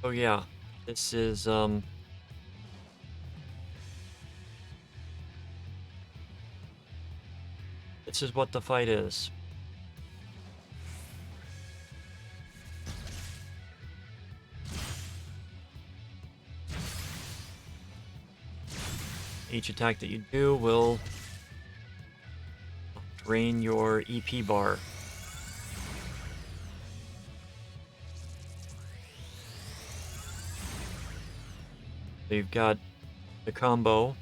Oh yeah, this is, this is what the fight is. Each attack that you do will drain your EP bar. So you've got the combo,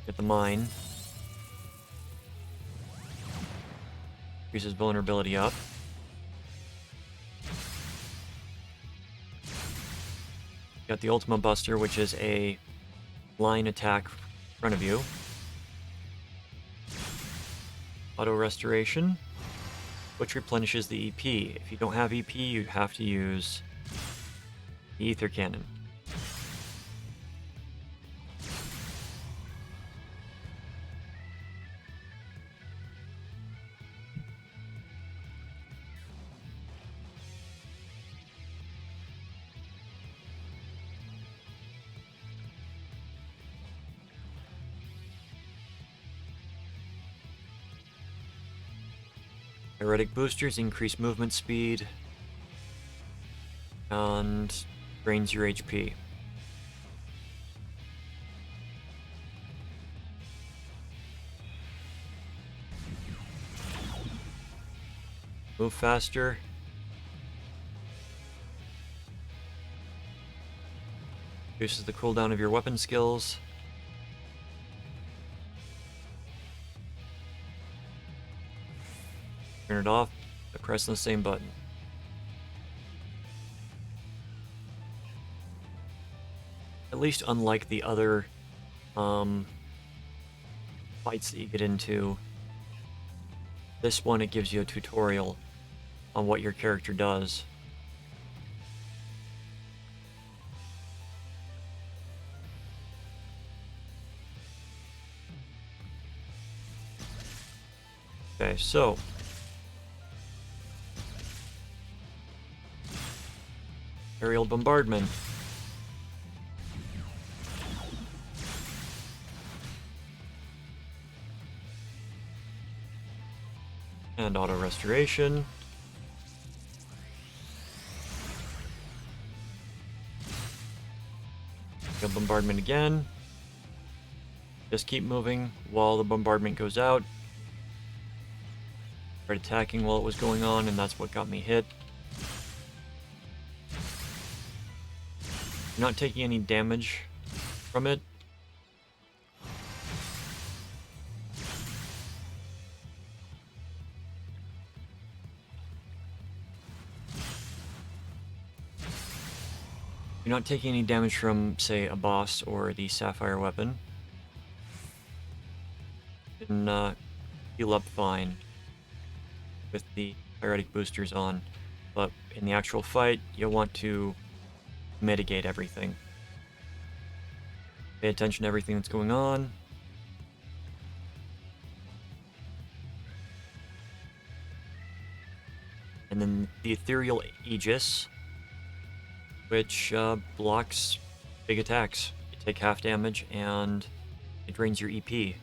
get the mine, increases vulnerability up. Got the Ultima Buster, which is a line attack in front of you. Auto Restoration, which replenishes the EP. If you don't have EP, you'd have to use the Ether Cannon. Heretic boosters increase movement speed and drains your HP. Move faster. Reduces the cooldown of your weapon skills. Turn it off by pressing the same button. At least unlike the other fights that you get into, this one it gives you a tutorial on what your character does. Okay, so aerial bombardment. And auto restoration. Go bombardment again. Just keep moving while the bombardment goes out. Tried attacking while it was going on, and that's what got me hit. You're not taking any damage from it. You're not taking any damage from, say, a boss or the Sapphire weapon. You can heal up fine with the Heretic boosters on, but in the actual fight, you'll want to mitigate everything. Pay attention to everything that's going on. And then the Ethereal Aegis, which blocks big attacks. You take half damage and it drains your EP.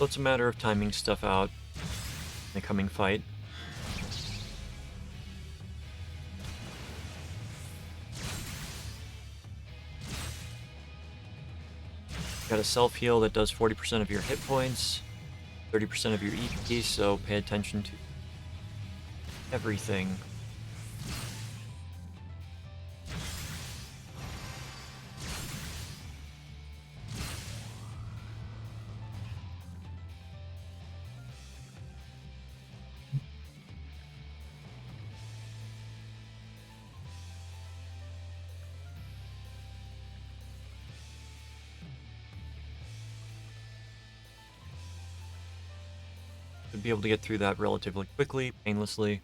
So it's a matter of timing stuff out in the coming fight. Got a self-heal that does 40% of your hit points, 30% of your EP, so pay attention to everything. Should be able to get through that relatively quickly, painlessly.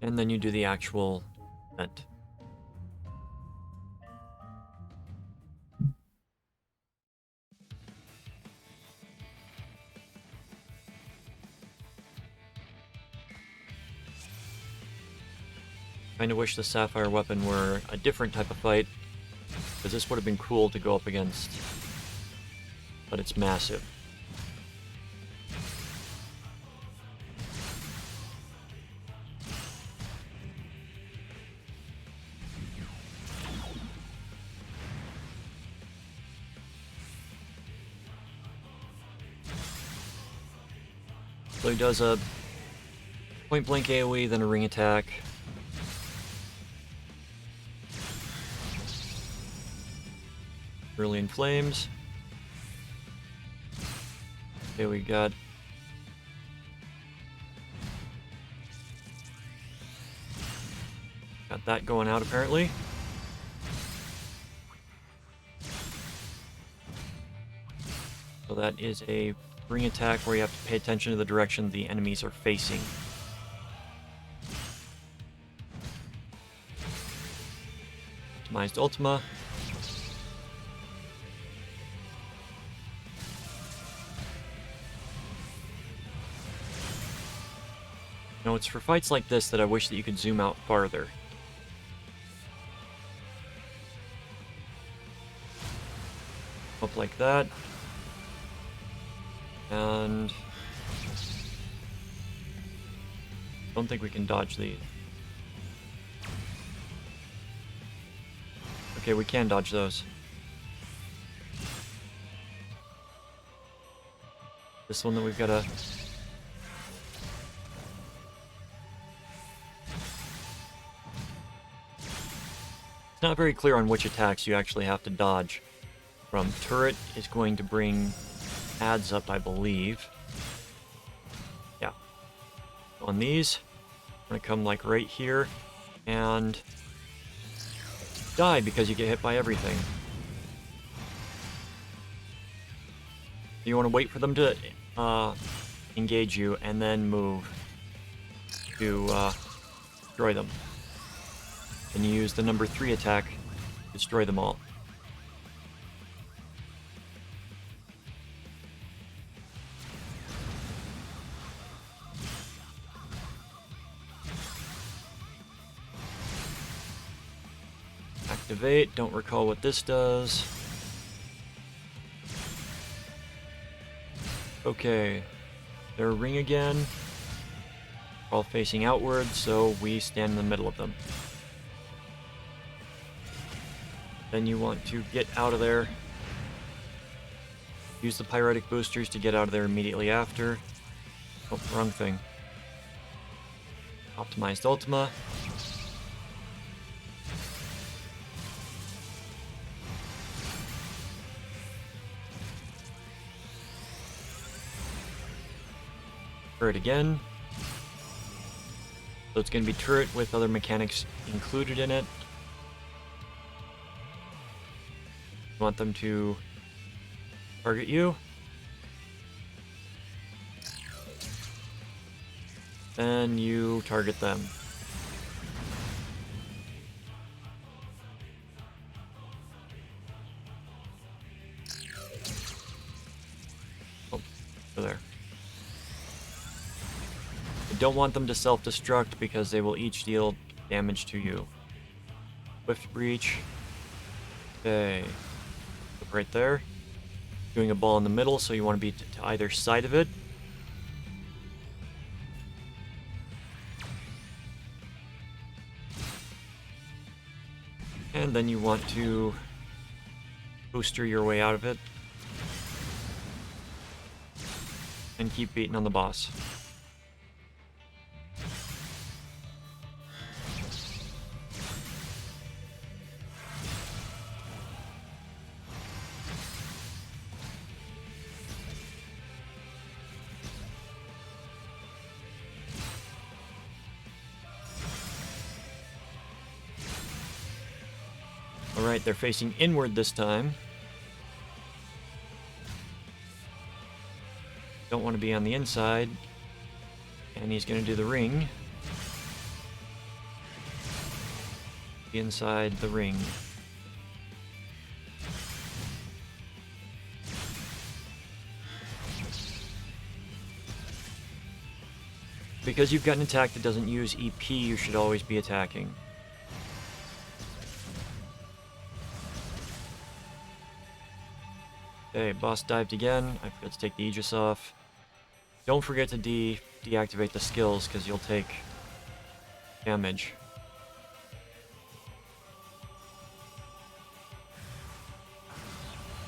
And then you do the actual event. Kinda wish the Sapphire weapon were a different type of fight, because this would have been cool to go up against. But it's massive. So he does a point blank AoE, then a ring attack. Early in flames. Okay, we got that going out apparently. So that is a ring attack where you have to pay attention to the direction the enemies are facing. Optimized Ultima. You know, it's for fights like this that I wish that you could zoom out farther. Up like that. And don't think we can dodge these. Okay, we can dodge those. This one that we've got to... It's not very clear on which attacks you actually have to dodge from. Turret is going to bring adds up, I believe. Yeah. On these, I'm going to come like right here and die because you get hit by everything. You want to wait for them to engage you and then move to destroy them. And you use the number 3 attack to destroy them all. Activate, don't recall what this does. Okay, they're a ring again. All facing outward, so we stand in the middle of them. Then you want to get out of there. Use the pyretic boosters to get out of there immediately after. Oh, wrong thing. Optimized Ultima. Turret again. So it's going to be turret with other mechanics included in it. You want them to target you. Then you target them. Oh, there. The don't want them to self-destruct because they will each deal damage to you. Swift Breach. Okay. Right there. Doing a ball in the middle, so you want to be to either side of it. And then you want to booster your way out of it. And keep beating on the boss. Alright, they're facing inward this time. Don't want to be on the inside. And he's going to do the ring. Inside the ring. Because you've got an attack that doesn't use EP, you should always be attacking. Okay, boss dived again. I forgot to take the Aegis off. Don't forget to deactivate the skills, because you'll take damage.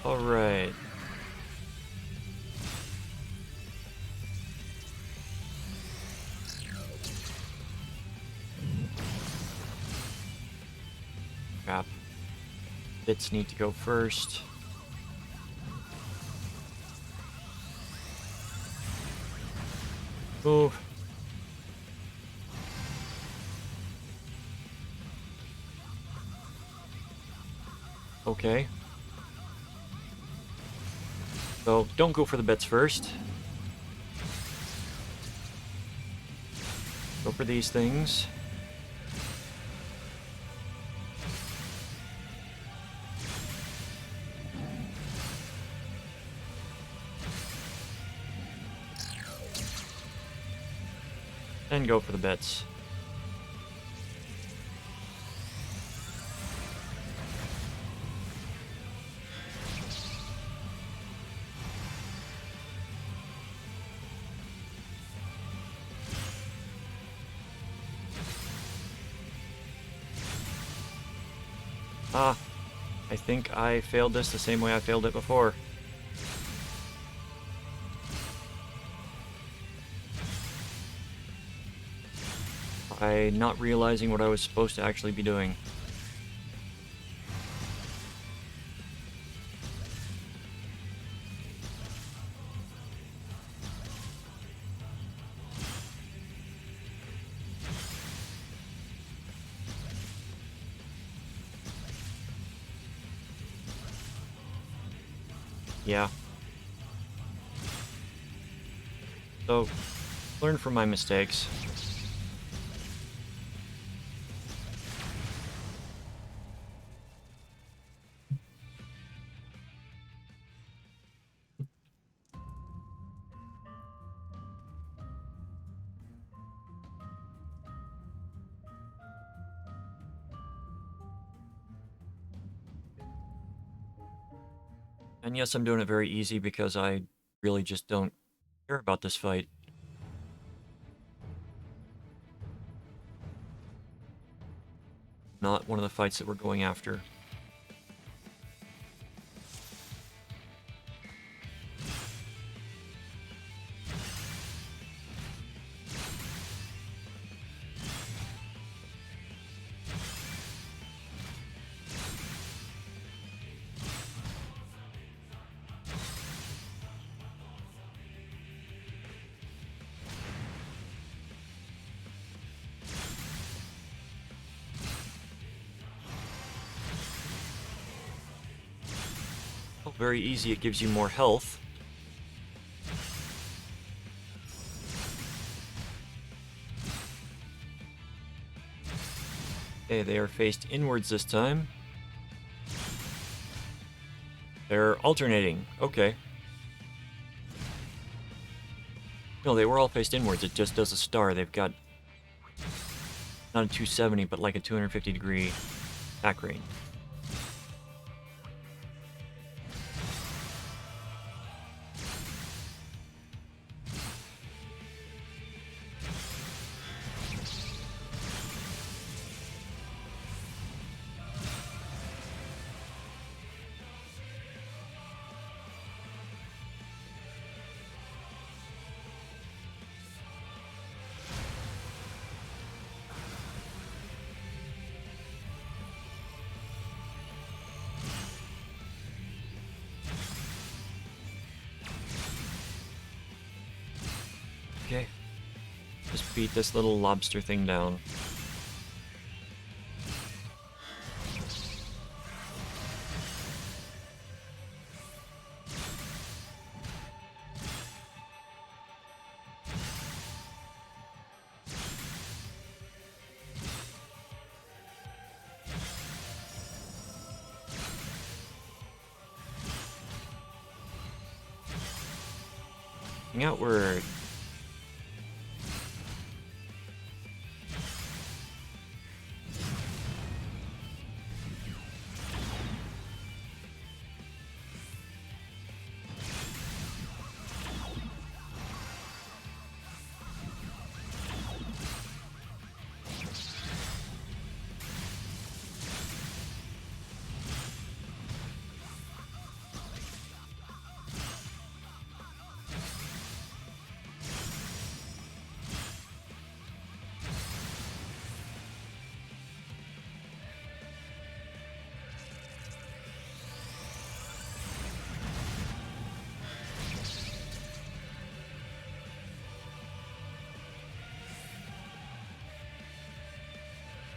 Alright. Crap. Bits need to go first. Oh. Okay. So, don't go for the bits first. Go for these things. And go for the bits. Ah, I think I failed this the same way I failed it before. By not realizing what I was supposed to actually be doing. Yeah. So, learn from my mistakes. And yes, I'm doing it very easy because I really just don't care about this fight. Not one of the fights that we're going after. Oh, very easy, it gives you more health. Okay, they are faced inwards this time. They're alternating. Okay. No, they were all faced inwards. It just does a star. They've got not a 270, but like a 250-degree attack range. Okay. Just beat this little lobster thing down. Outward.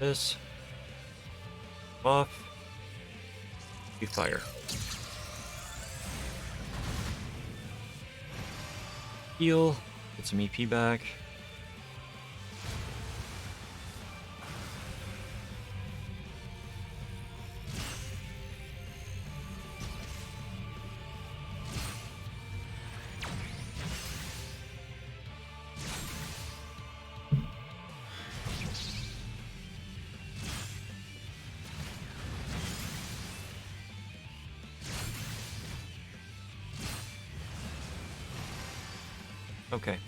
This. Off. You fire. Heal. Get some EP back. Okay.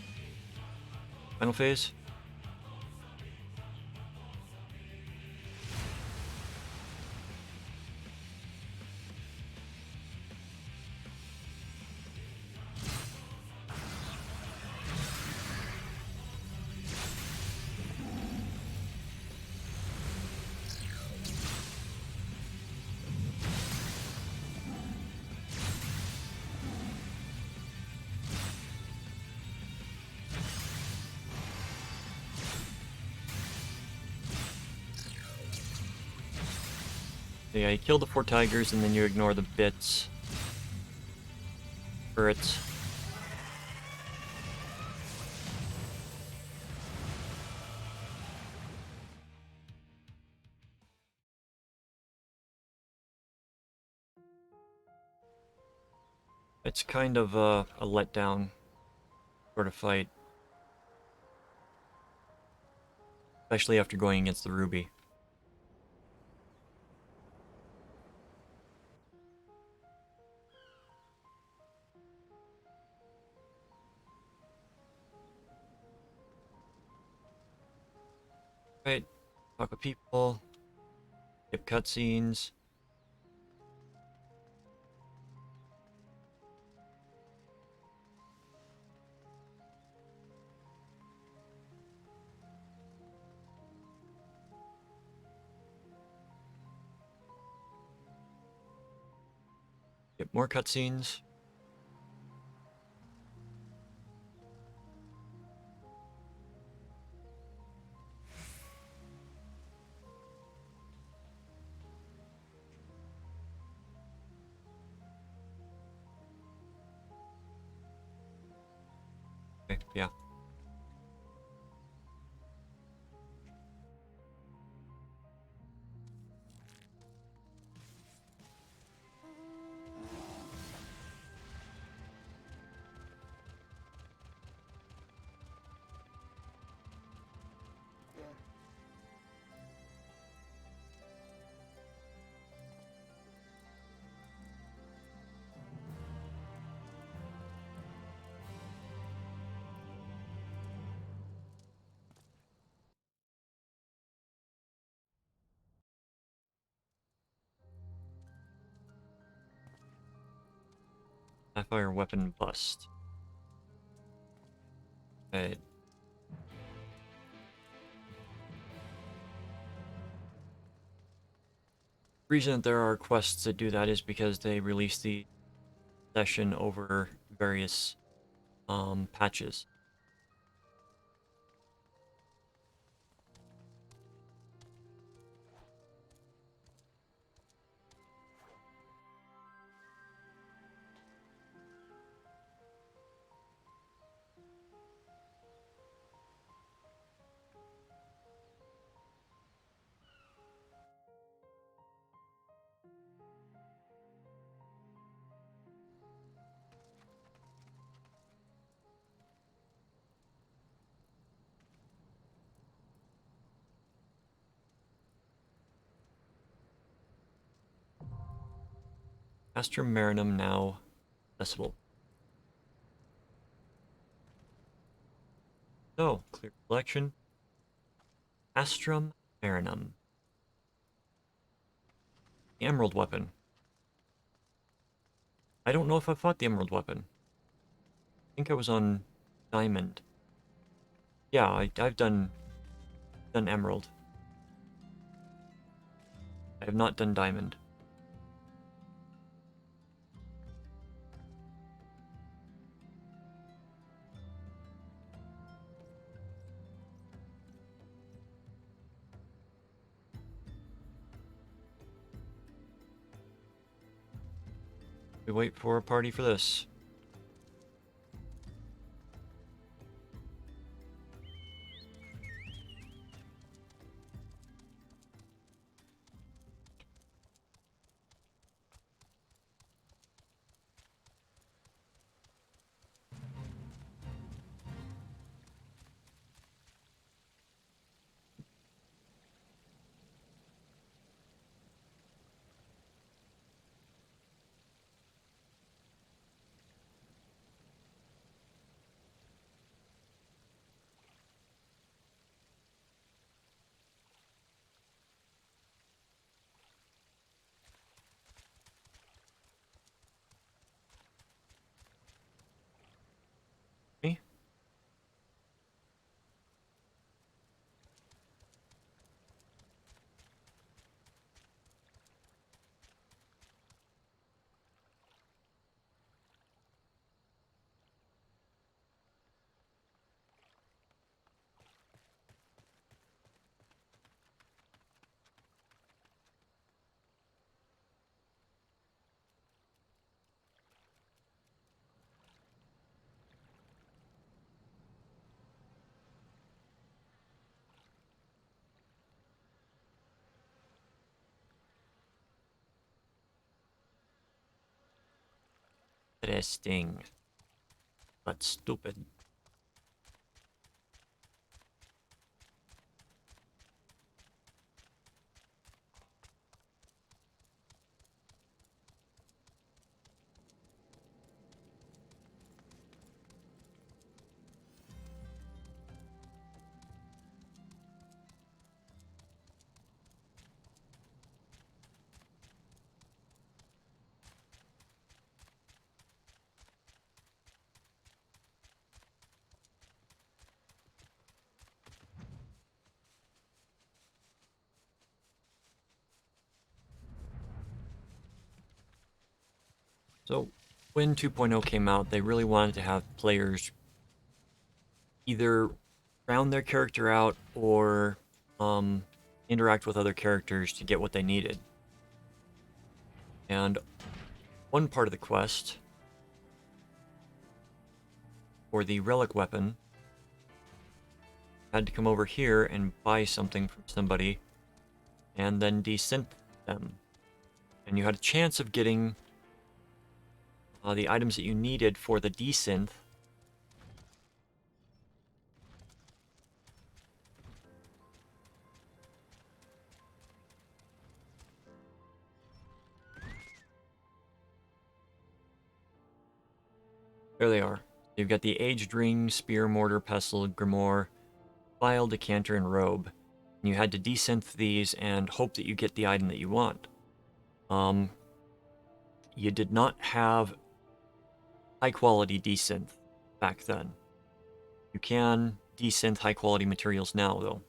Final phase. Yeah, you kill the 4 tigers and then you ignore the bits. Turrets. It's kind of a letdown sort of fight. Especially after going against the Ruby. Right, talk with people, skip cutscenes. Get more cutscenes. Okay, yeah. Sapphire weapon bust. Okay. The reason that there are quests that do that is because they release the session over various patches. Astrum Marinum now accessible. So, clear collection. Astrum Marinum. The Emerald Weapon. I don't know if I fought the Emerald Weapon. I think I was on Diamond. Yeah, I've done Emerald. I have not done Diamond. We wait for a party for this. Me? Interesting. But stupid. So, when 2.0 came out, they really wanted to have players either round their character out or interact with other characters to get what they needed. And one part of the quest for the relic weapon had to come over here and buy something from somebody and then desynth them. And you had a chance of getting the items that you needed for the desynth. There they are. You've got the Aged Ring, Spear, Mortar, Pestle, Grimoire, Vial, Decanter, and Robe. And you had to desynth these and hope that you get the item that you want. You did not have high-quality desynth back then. You can desynth high-quality materials now, though.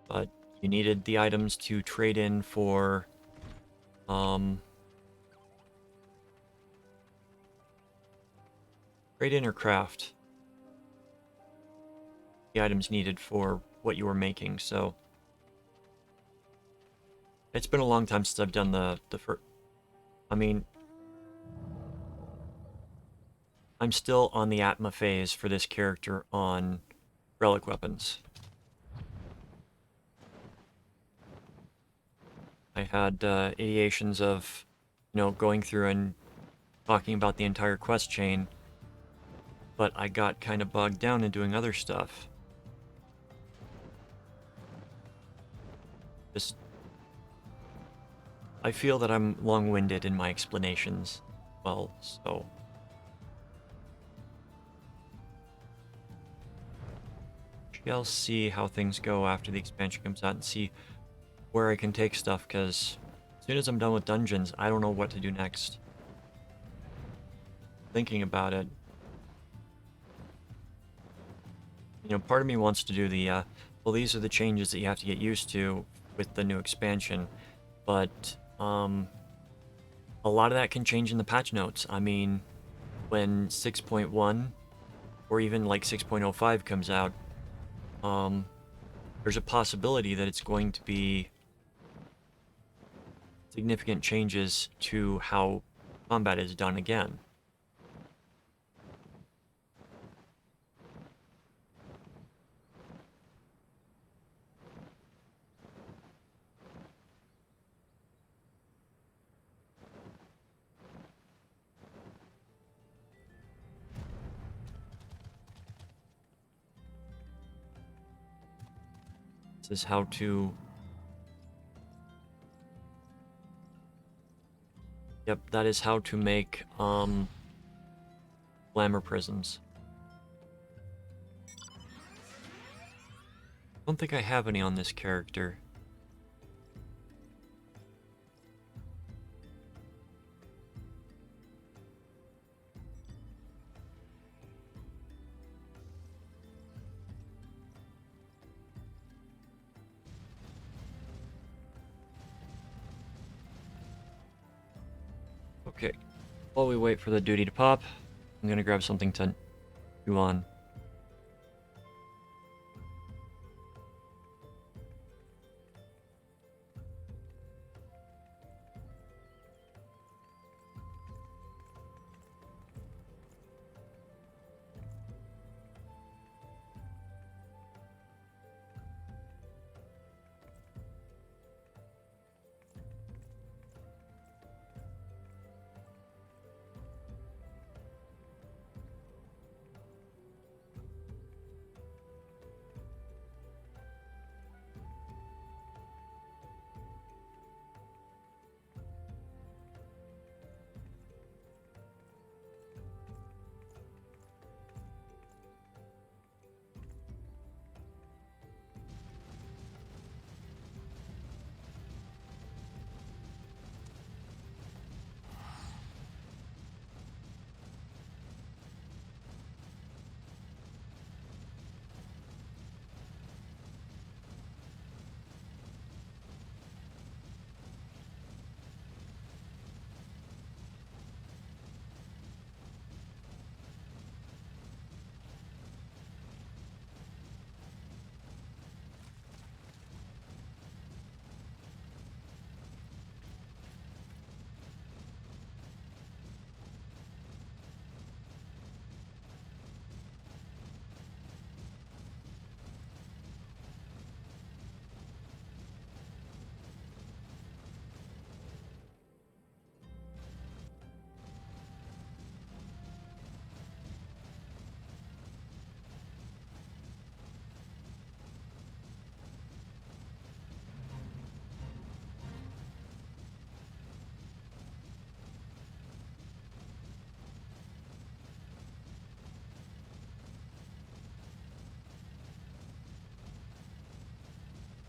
But you needed the items to trade in for, trade in or craft the items needed for what you were making, so it's been a long time since I've done the first. I mean, I'm still on the Atma phase for this character on relic weapons. I had ideations of, going through and talking about the entire quest chain, but I got kind of bogged down in doing other stuff. I feel that I'm long-winded in my explanations. Well, so shall see how things go after the expansion comes out and see where I can take stuff, because as soon as I'm done with dungeons, I don't know what to do next. Thinking about it, part of me wants to do the, well, these are the changes that you have to get used to with the new expansion, but a lot of that can change in the patch notes. I mean, when 6.1 or even like 6.05 comes out, there's a possibility that it's going to be significant changes to how combat is done again. This is how to... Yep, that is how to make, glamour prisms. I don't think I have any on this character. Okay, while we wait for the duty to pop, I'm gonna grab something to chew on.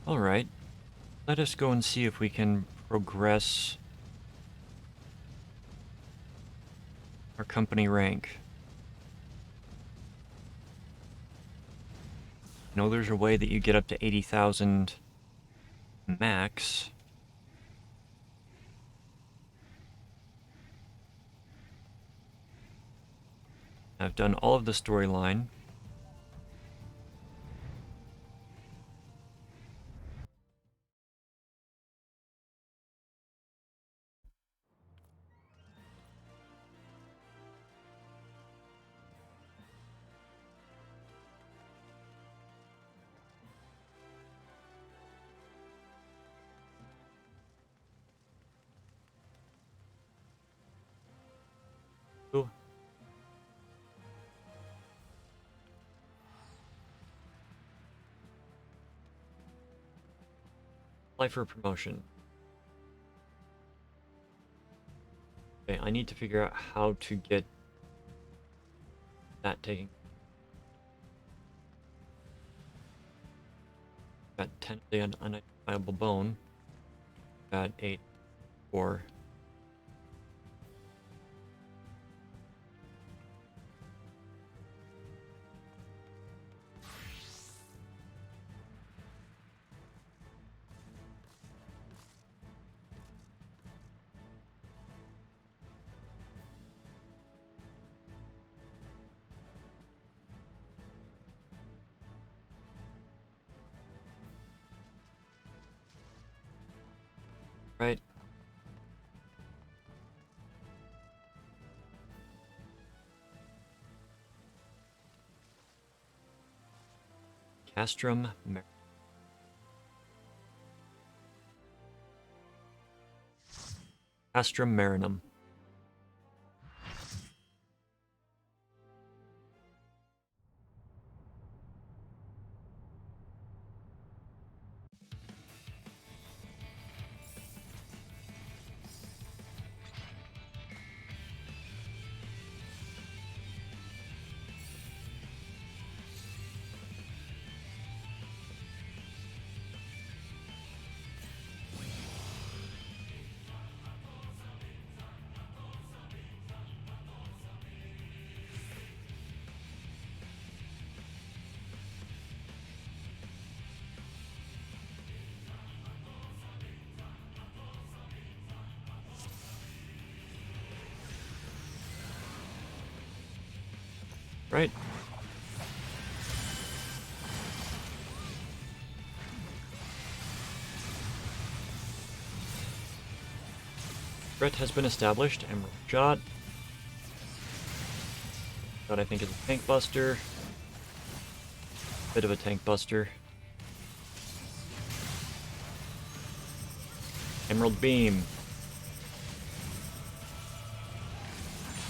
Alright, let us go and see if we can progress our company rank. I know there's a way that you get up to 80,000 max. I've done all of the storyline. Ooh. Apply for a promotion. Okay, I need to figure out how to get that taken. Got 10 of the unidentifiable bone. Got 8 4. Right. Castrum Marinum. Right. Threat has been established. Emerald Shot. That I think is a tank buster. Bit of a tank buster. Emerald Beam.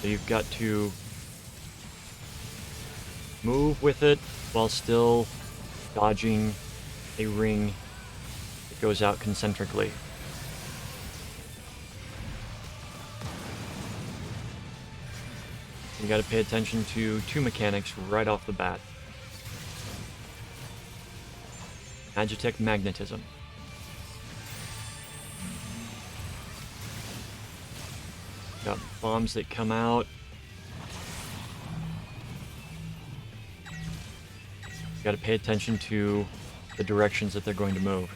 So you've got to move with it while still dodging a ring that goes out concentrically. You gotta pay attention to 2 mechanics right off the bat. Magitek Magnetism. Got bombs that come out. You gotta pay attention to the directions that they're going to move.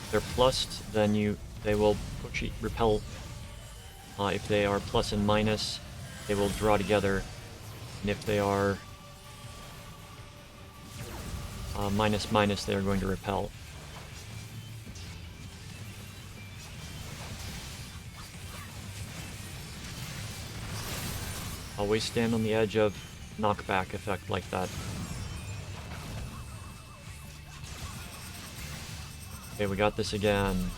If they're plussed, then they will push repel. If they are plus and minus, they will draw together, and if they are minus minus, they are going to repel. Always stand on the edge of knockback effect like that. Okay, we got this again.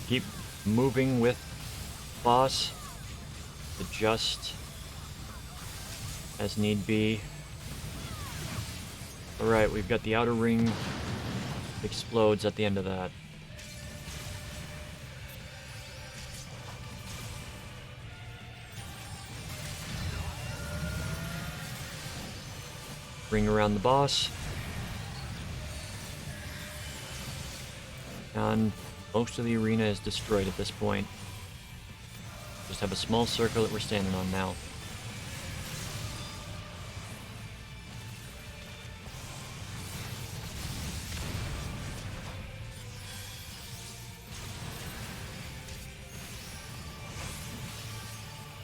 Keep moving with boss. Adjust as need be. Alright, we've got the outer ring explodes at the end of that. ring around the boss. And most of the arena is destroyed at this point. Just have a small circle that we're standing on now.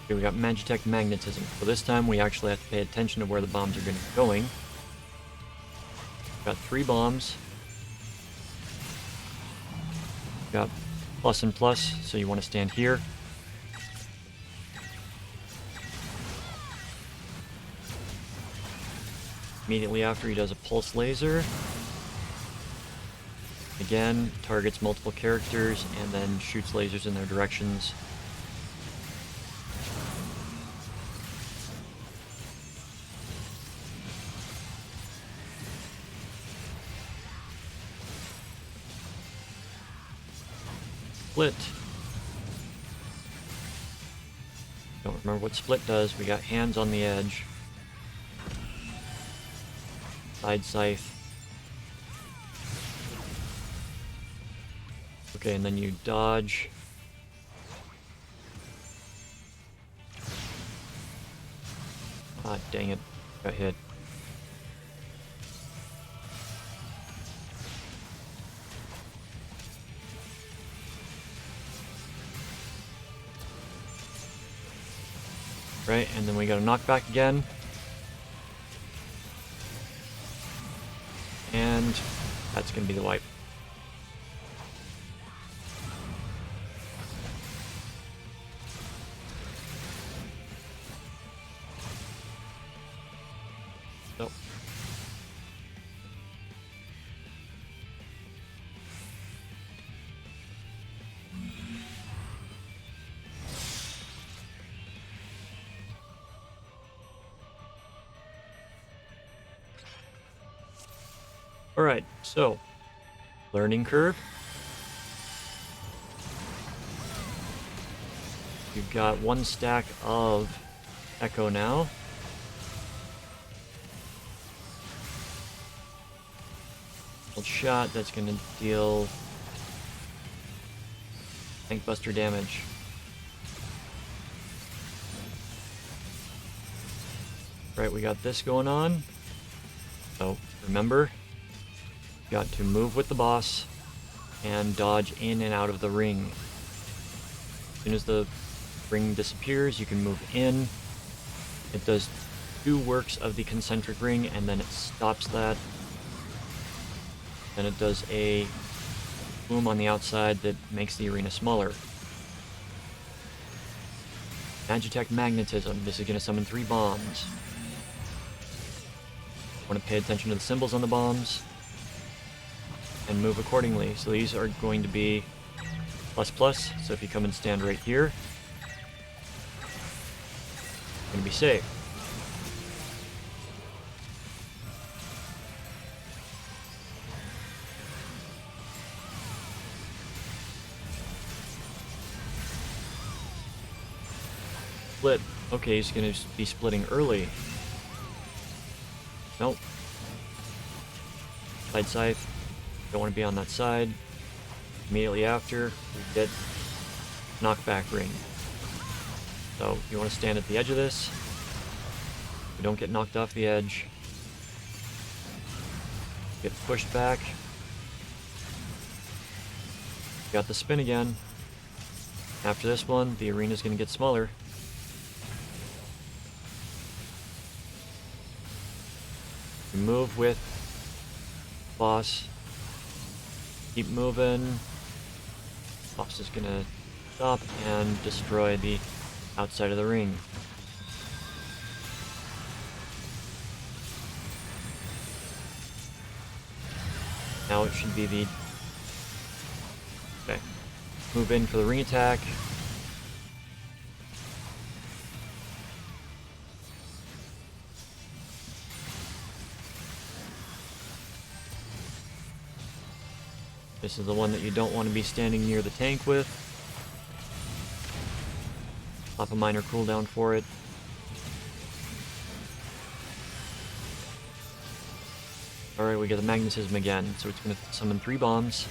Okay, we got Magitek Magnetism. So this time we actually have to pay attention to where the bombs are going to be going. Got 3 bombs. Got plus and plus, so you want to stand here. Immediately after, he does a pulse laser. Again, targets multiple characters and then shoots lasers in their directions. Split. Don't remember what split does. We got hands on the edge. Side scythe. Okay, and then you dodge. Ah, dang it. Got hit. Right, and then we got a knockback again. And that's going to be the wipe. So. Alright, so, learning curve. You've got 1 stack of Echo now. Shot that's going to deal tank buster damage. Right, we got this going on. So, remember, got to move with the boss and dodge in and out of the ring. As soon as the ring disappears, you can move in. It does 2 works of the concentric ring and then it stops that. Then it does a boom on the outside that makes the arena smaller. Magitek Magnetism. This is going to summon 3 bombs. Want to pay attention to the symbols on the bombs and move accordingly. So these are going to be plus plus. So if you come and stand right here, you're going to be safe. Split. Okay, he's going to be splitting early. Nope. Side scythe. Don't want to be on that side. Immediately after, we get knockback ring. So you want to stand at the edge of this. We don't get knocked off the edge. Get pushed back. Got the spin again. After this one, the arena's going to get smaller. We move with boss. Keep moving. Boss is gonna stop and destroy the outside of the ring. Now it should be the... Okay. Move in for the ring attack. This is the one that you don't want to be standing near the tank with. Pop a minor cooldown for it. Alright, we get the Magnetism again, so it's going to summon 3 bombs.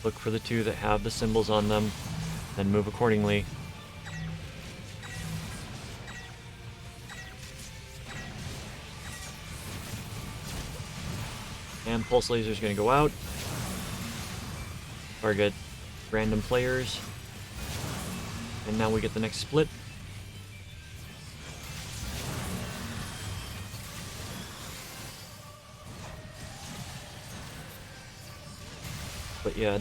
Look for the 2 that have the symbols on them, then move accordingly. And Pulse Laser is going to go out. Target random players. And now we get the next split. But yeah,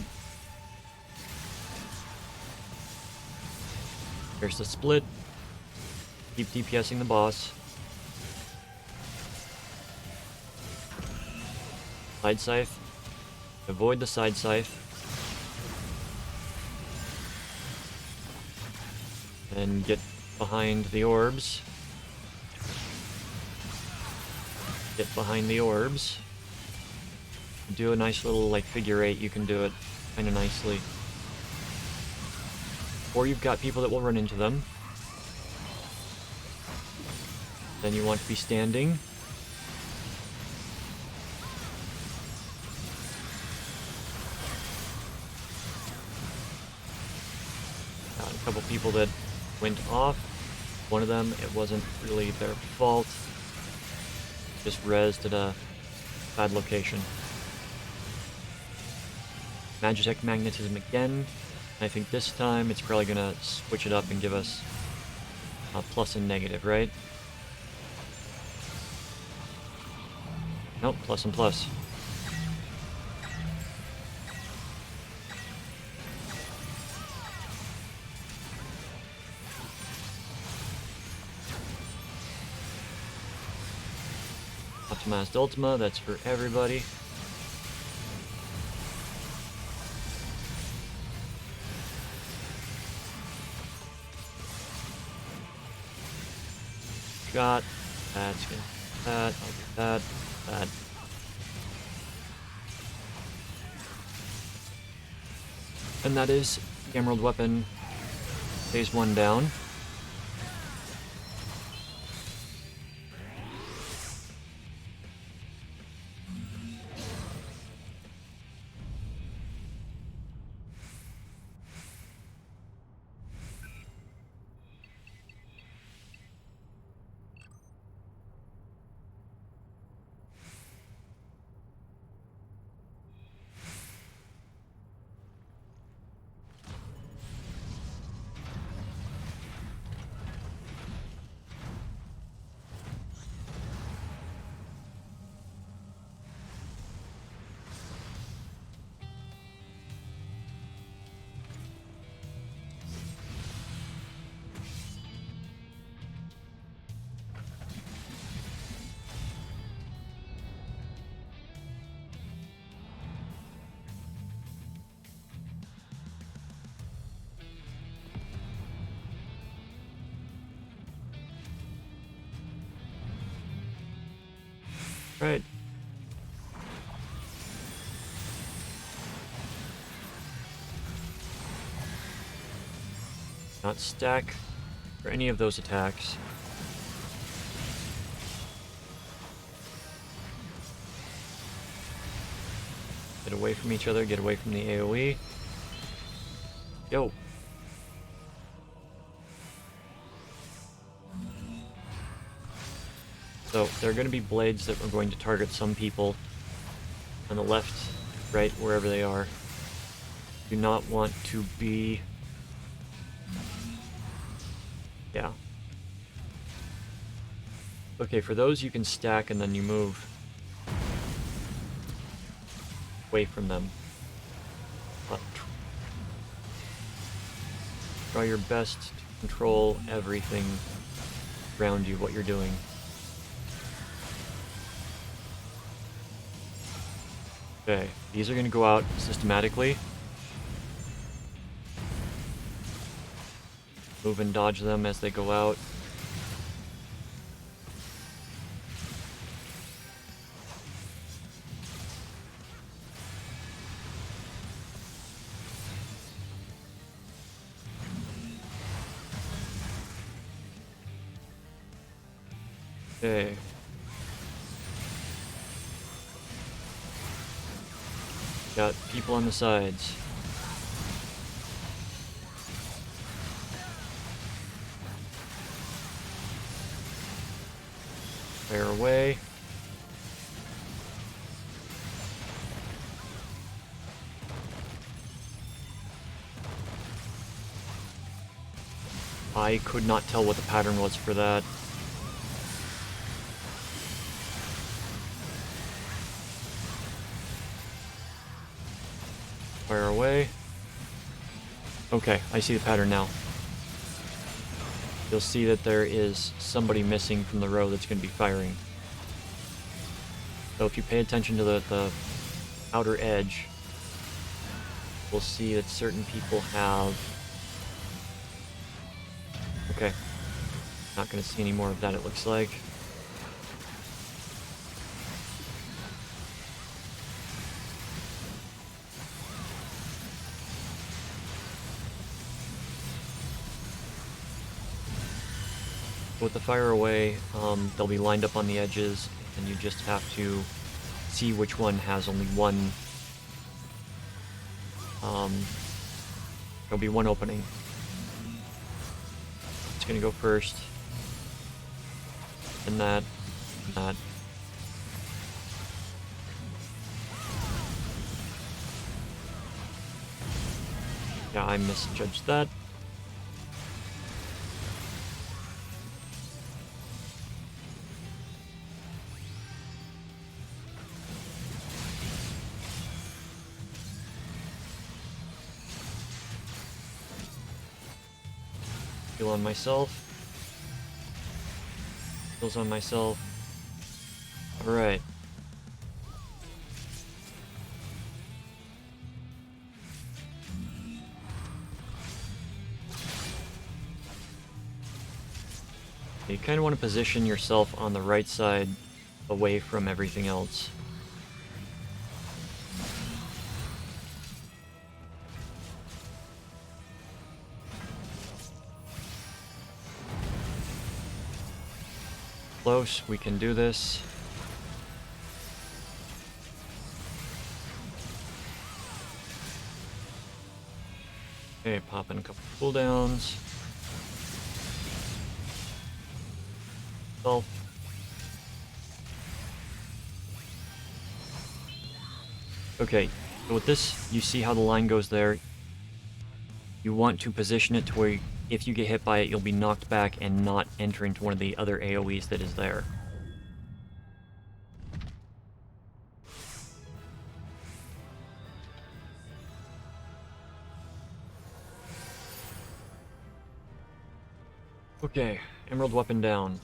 here's the split. Keep DPSing the boss. Side Scythe. Avoid the Side Scythe. And get behind the orbs. Get behind the orbs. Do a nice little, like, figure 8. You can do it kind of nicely. Or you've got people that will run into them. Then you want to be standing. Got a couple people that went off. One of them, it wasn't really their fault. Just rezzed at a bad location. Magitek Magnetism again. I think this time it's probably gonna switch it up and give us a plus and negative, right? Nope, plus and plus. Optimized Ultima, that's for everybody. Got that's gonna that, I'll do that, that. And that is the Emerald Weapon phase 1 down. Right. Not stack for any of those attacks. Get away from each other, get away from the AoE. Yo. So, there are going to be blades that are going to target some people on the left, right, wherever they are. Do not want to be... Yeah. Okay, for those you can stack and then you move away from them. Try your best to control everything around you, what you're doing. Okay, these are going to go out systematically. Move and dodge them as they go out. Okay. Got people on the sides. Fire away. I could not tell what the pattern was for that. Fire away. Okay, I see the pattern now. You'll see that there is somebody missing from the row that's going to be firing. So if you pay attention to the outer edge, we'll see that certain people have... Okay. Not going to see any more of that, it looks like. With the fire away, they'll be lined up on the edges, and you just have to see which one has only one. There'll be one opening. It's gonna go first, and that, and that. Yeah, I misjudged that. Heal on myself. Heals on myself. Alright. You kind of want to position yourself on the right side away from everything else. Close, we can do this. Okay, pop in a couple cooldowns. Self. Okay, so with this, you see how the line goes there. You want to position it to where if you get hit by it, you'll be knocked back and not enter into one of the other AoEs that is there. Okay, Emerald Weapon down.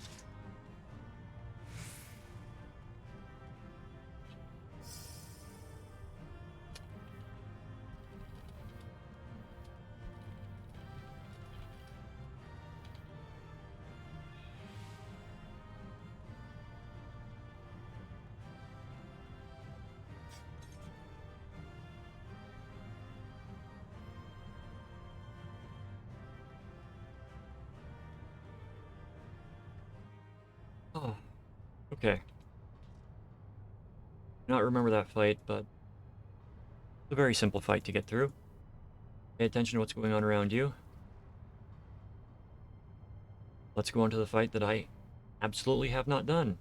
Oh, okay. Not remember that fight, but it's a very simple fight to get through. Pay attention to what's going on around you. Let's go on to the fight that I absolutely have not done.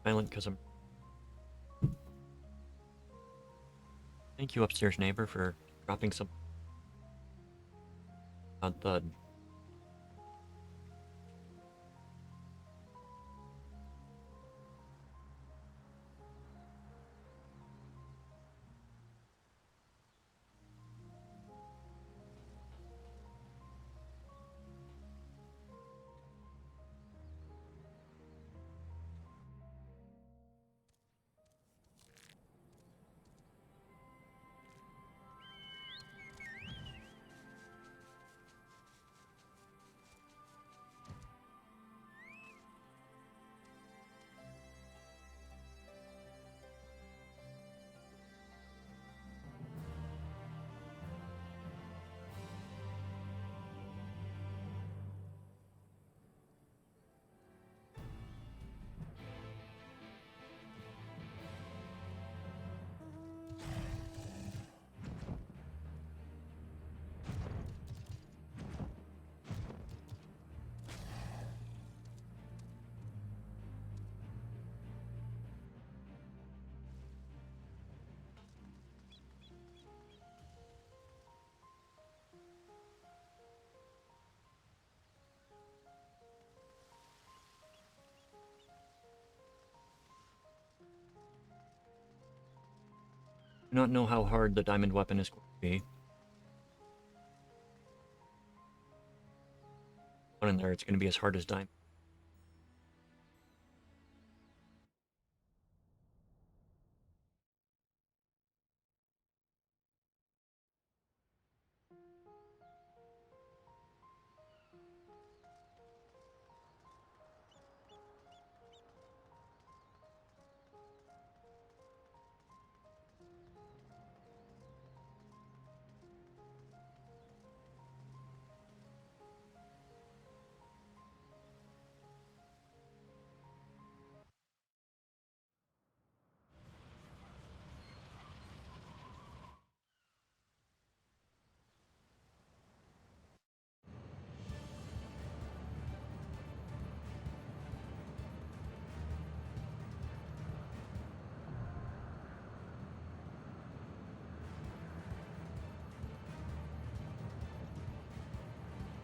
silent because I'm... Thank you, upstairs neighbor, for dropping some... loud thud. I do not know how hard the diamond weapon is going to be. One in there, it's going to be as hard as diamond.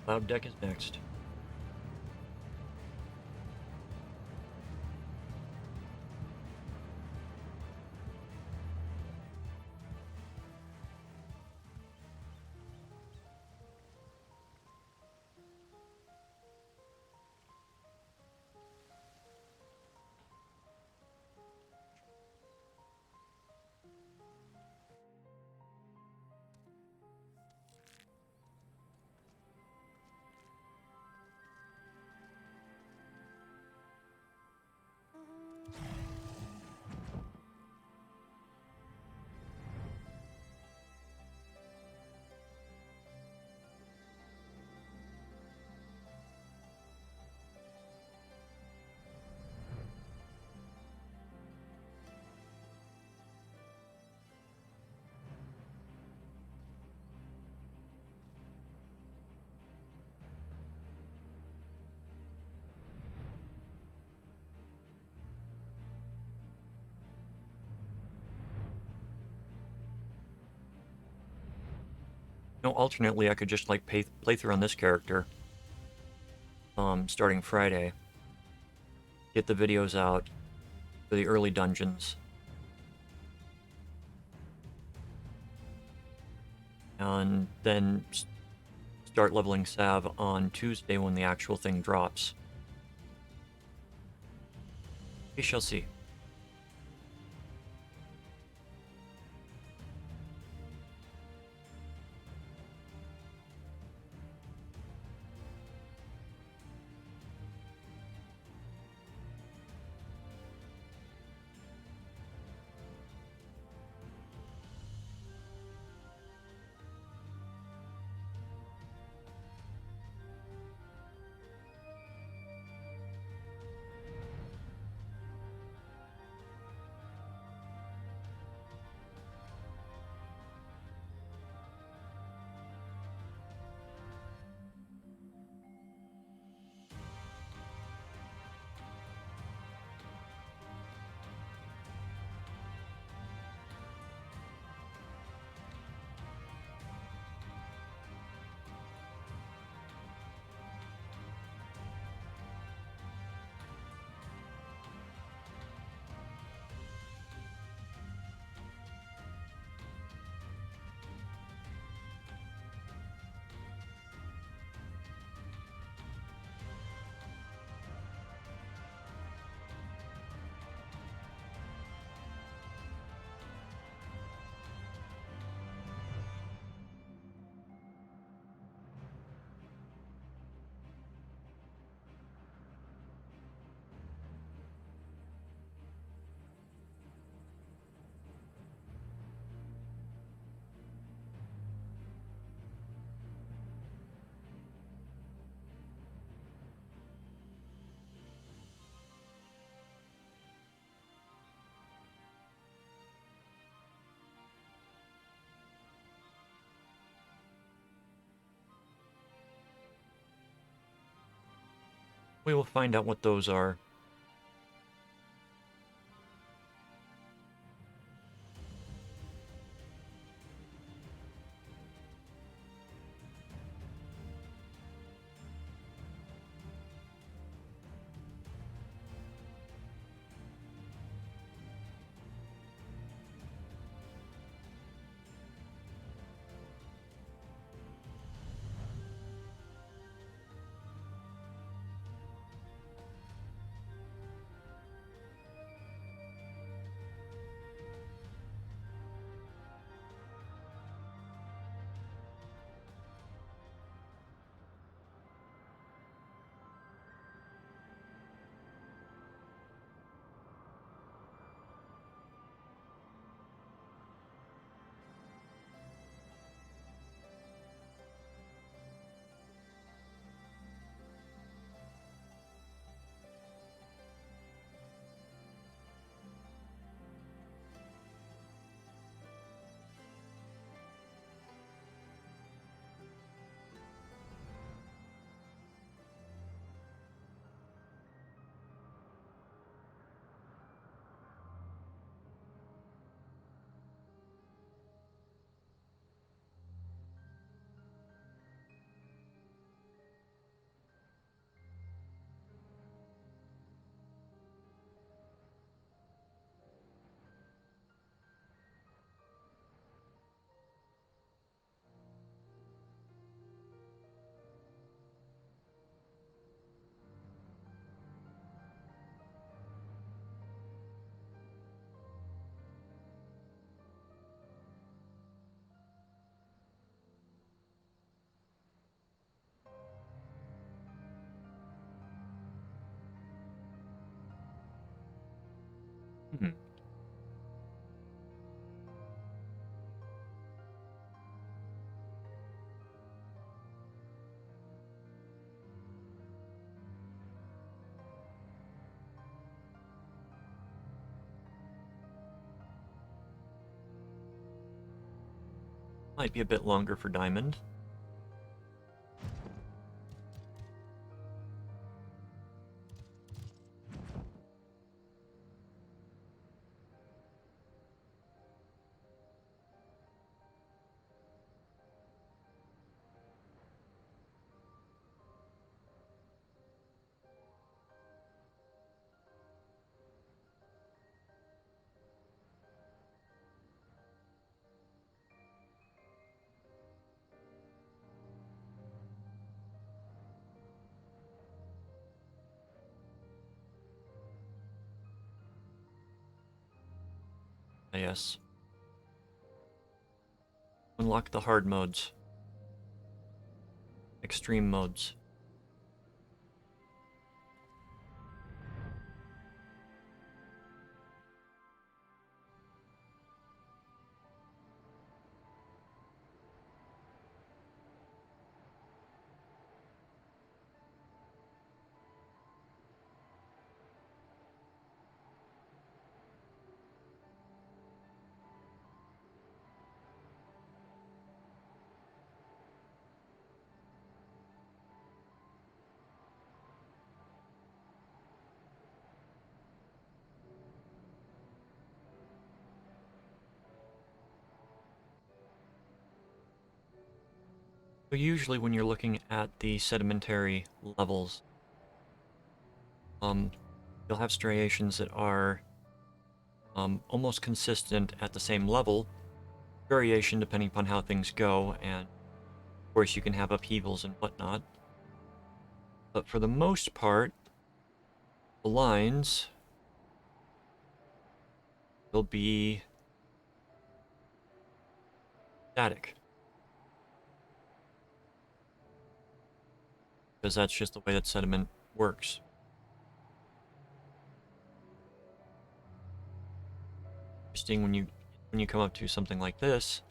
Cloud deck is next. No, alternately, I could just like play through on this character. Starting Friday. Get the videos out for the early dungeons. And then start leveling Sav on Tuesday when the actual thing drops. We shall see. We will find out what those are. Hmm. Might be a bit longer for diamond. Yes. Unlock the hard modes. Extreme modes. So usually when you're looking at the sedimentary levels, you'll have striations that are almost consistent at the same level. Variation depending upon how things go, and of course you can have upheavals and whatnot. But for the most part, the lines will be static. Because that's just the way that sediment works. Interesting when you come up to something like this,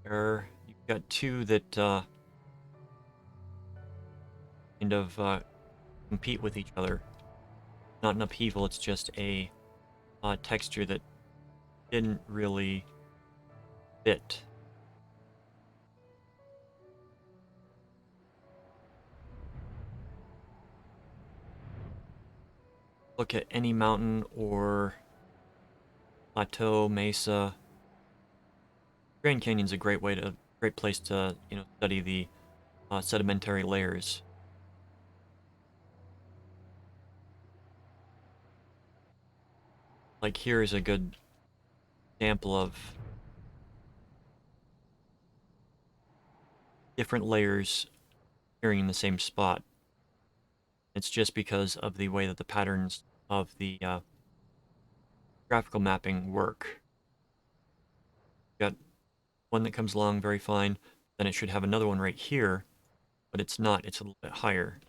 where you've got two that kind of compete with each other. Not an upheaval, it's just a texture that didn't really fit. look at any mountain or plateau, mesa. Grand Canyon's a great place to, study the sedimentary layers. Like here is a good example of different layers appearing in the same spot. It's just because of the way that the patterns of the graphical mapping work. Got one that comes along very fine, then it should have another one right here, but it's not, it's a little bit higher.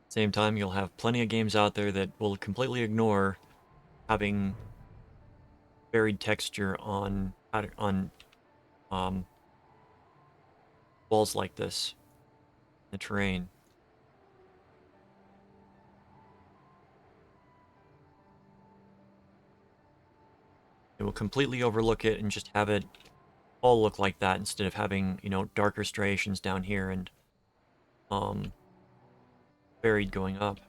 Same time, you'll have plenty of games out there that will completely ignore having varied texture on walls like this, the terrain. It will completely overlook it and just have it all look like that instead of having, darker striations down here and varied going up.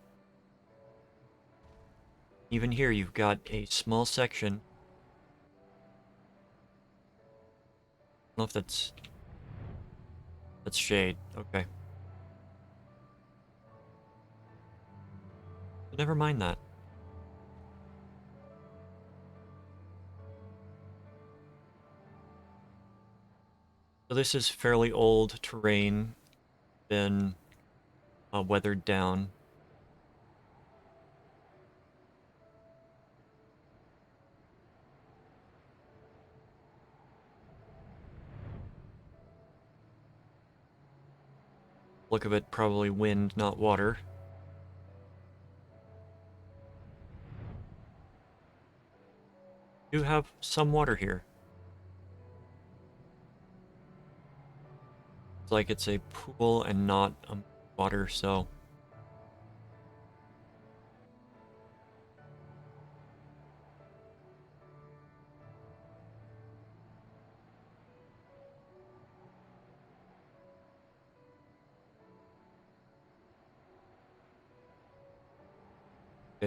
Even here, you've got a small section. I don't know if that's shade. Okay. But never mind that. So this is fairly old terrain, been weathered down. Look of it, probably wind, not water. Do have some water here. It's like it's a pool and not water, so...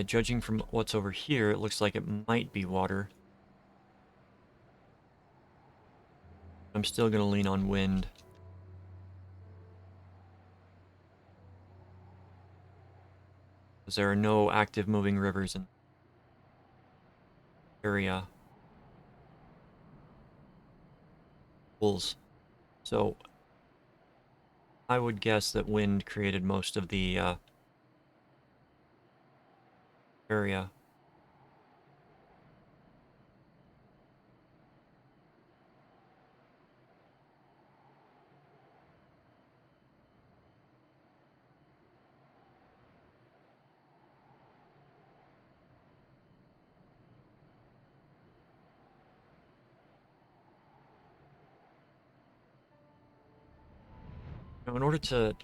judging from what's over here, it looks like it might be water. I'm still going to lean on wind. Because there are no active moving rivers in the area. Pools. So I would guess that wind created most of the area. Now, in order to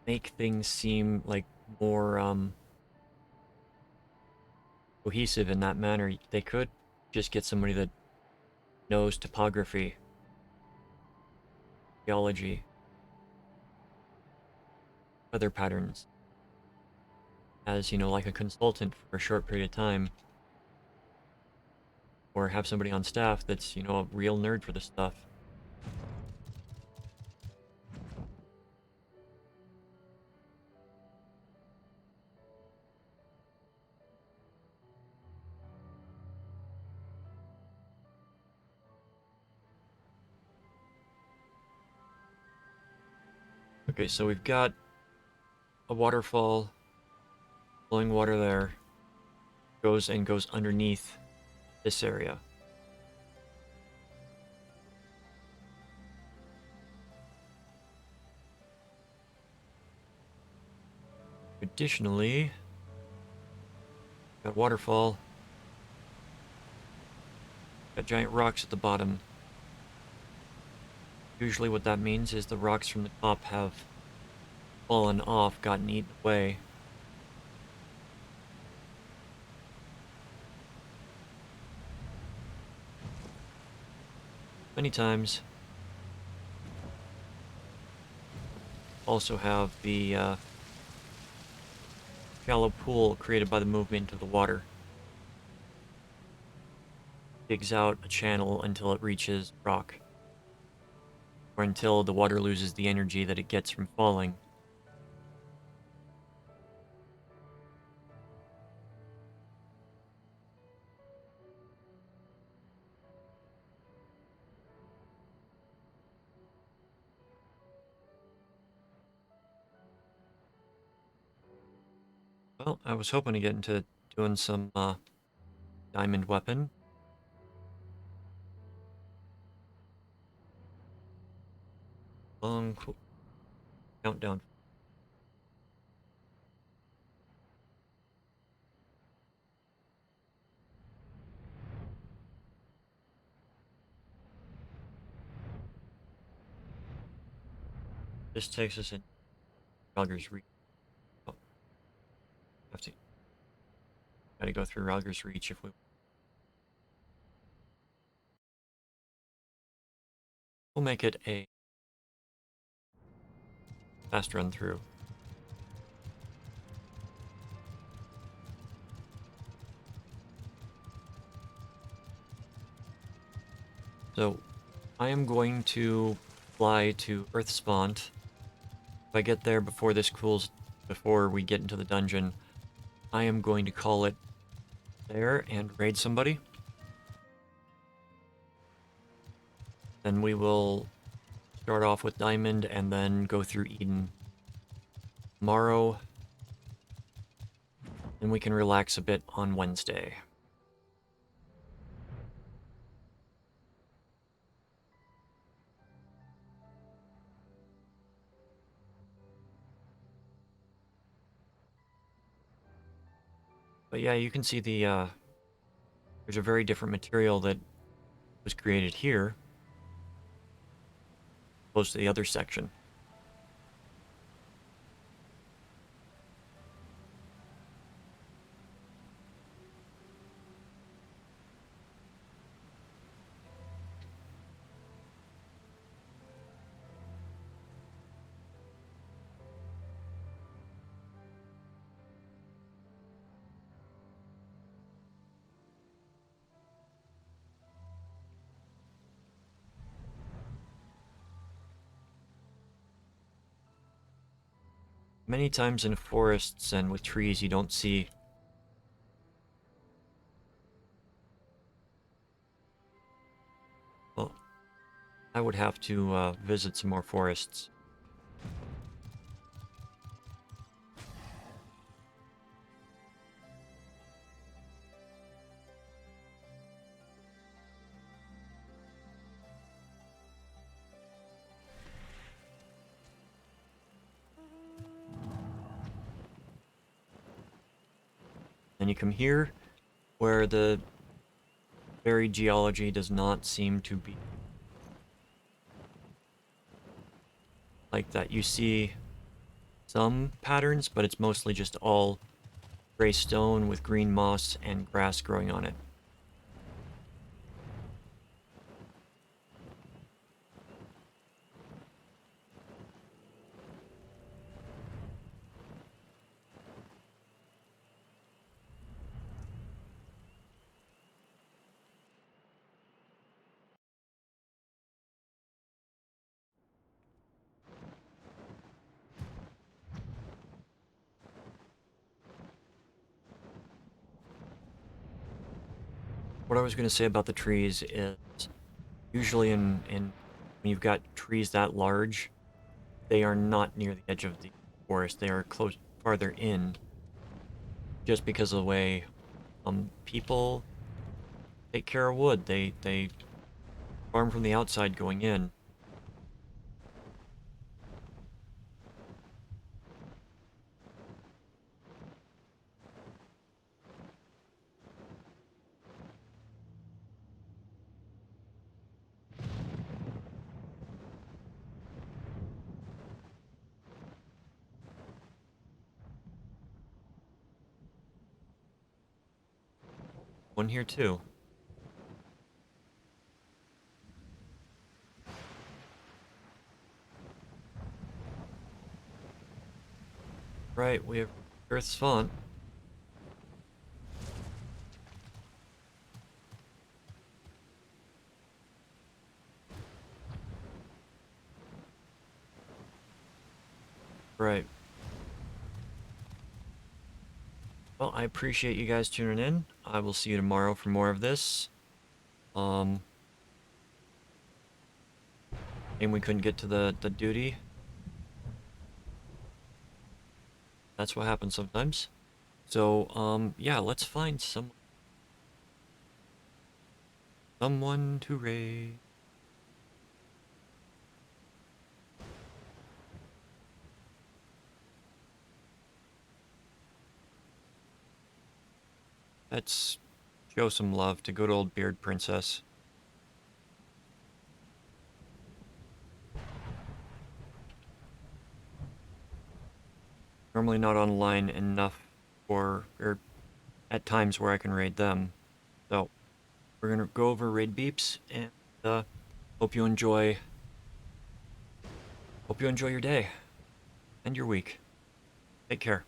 make things seem like more cohesive in that manner, they could just get somebody that knows topography, geology, weather patterns, as, like a consultant for a short period of time, or have somebody on staff that's, a real nerd for this stuff. Okay, so we've got a waterfall, flowing water there, goes underneath this area. Additionally, got waterfall, got giant rocks at the bottom. Usually what that means is the rocks from the top have fallen off, gotten eaten away. many times. Also have the shallow pool created by the movement of the water. Digs out a channel until it reaches rock, or until the water loses the energy that it gets from falling. Well, I was hoping to get into doing some diamond weapon. Long countdown. This takes us in Rogers Reach. Oh, gotta go through Rogers Reach if we. We'll make it a fast run through. So, I am going to fly to Earthspawn. If I get there before this cools, before we get into the dungeon, I am going to call it there and raid somebody. Then we will start off with Diamond and then go through Eden tomorrow. Then we can relax a bit on Wednesday. But yeah, you can see the there's a very different material that was created here, opposed to the other section. Many times in forests and with trees, you don't see well, I would have to visit some more forests. Then you come here, where the varied geology does not seem to be like that. You see some patterns, but it's mostly just all gray stone with green moss and grass growing on it. What I was going to say about the trees is usually when you've got trees that large, they are not near the edge of the forest. They are close, farther in, just because of the way people take care of wood. They farm from the outside going in. One here too. Right, we have Earth's font. Right. Well, I appreciate you guys tuning in. I will see you tomorrow for more of this. And we couldn't get to the duty. That's what happens sometimes. So, yeah, let's find someone to raid. Let's show some love to good old Beard Princess. Normally not online enough or at times where I can raid them. So, we're gonna go over raid beeps and hope you enjoy your day and your week. Take care.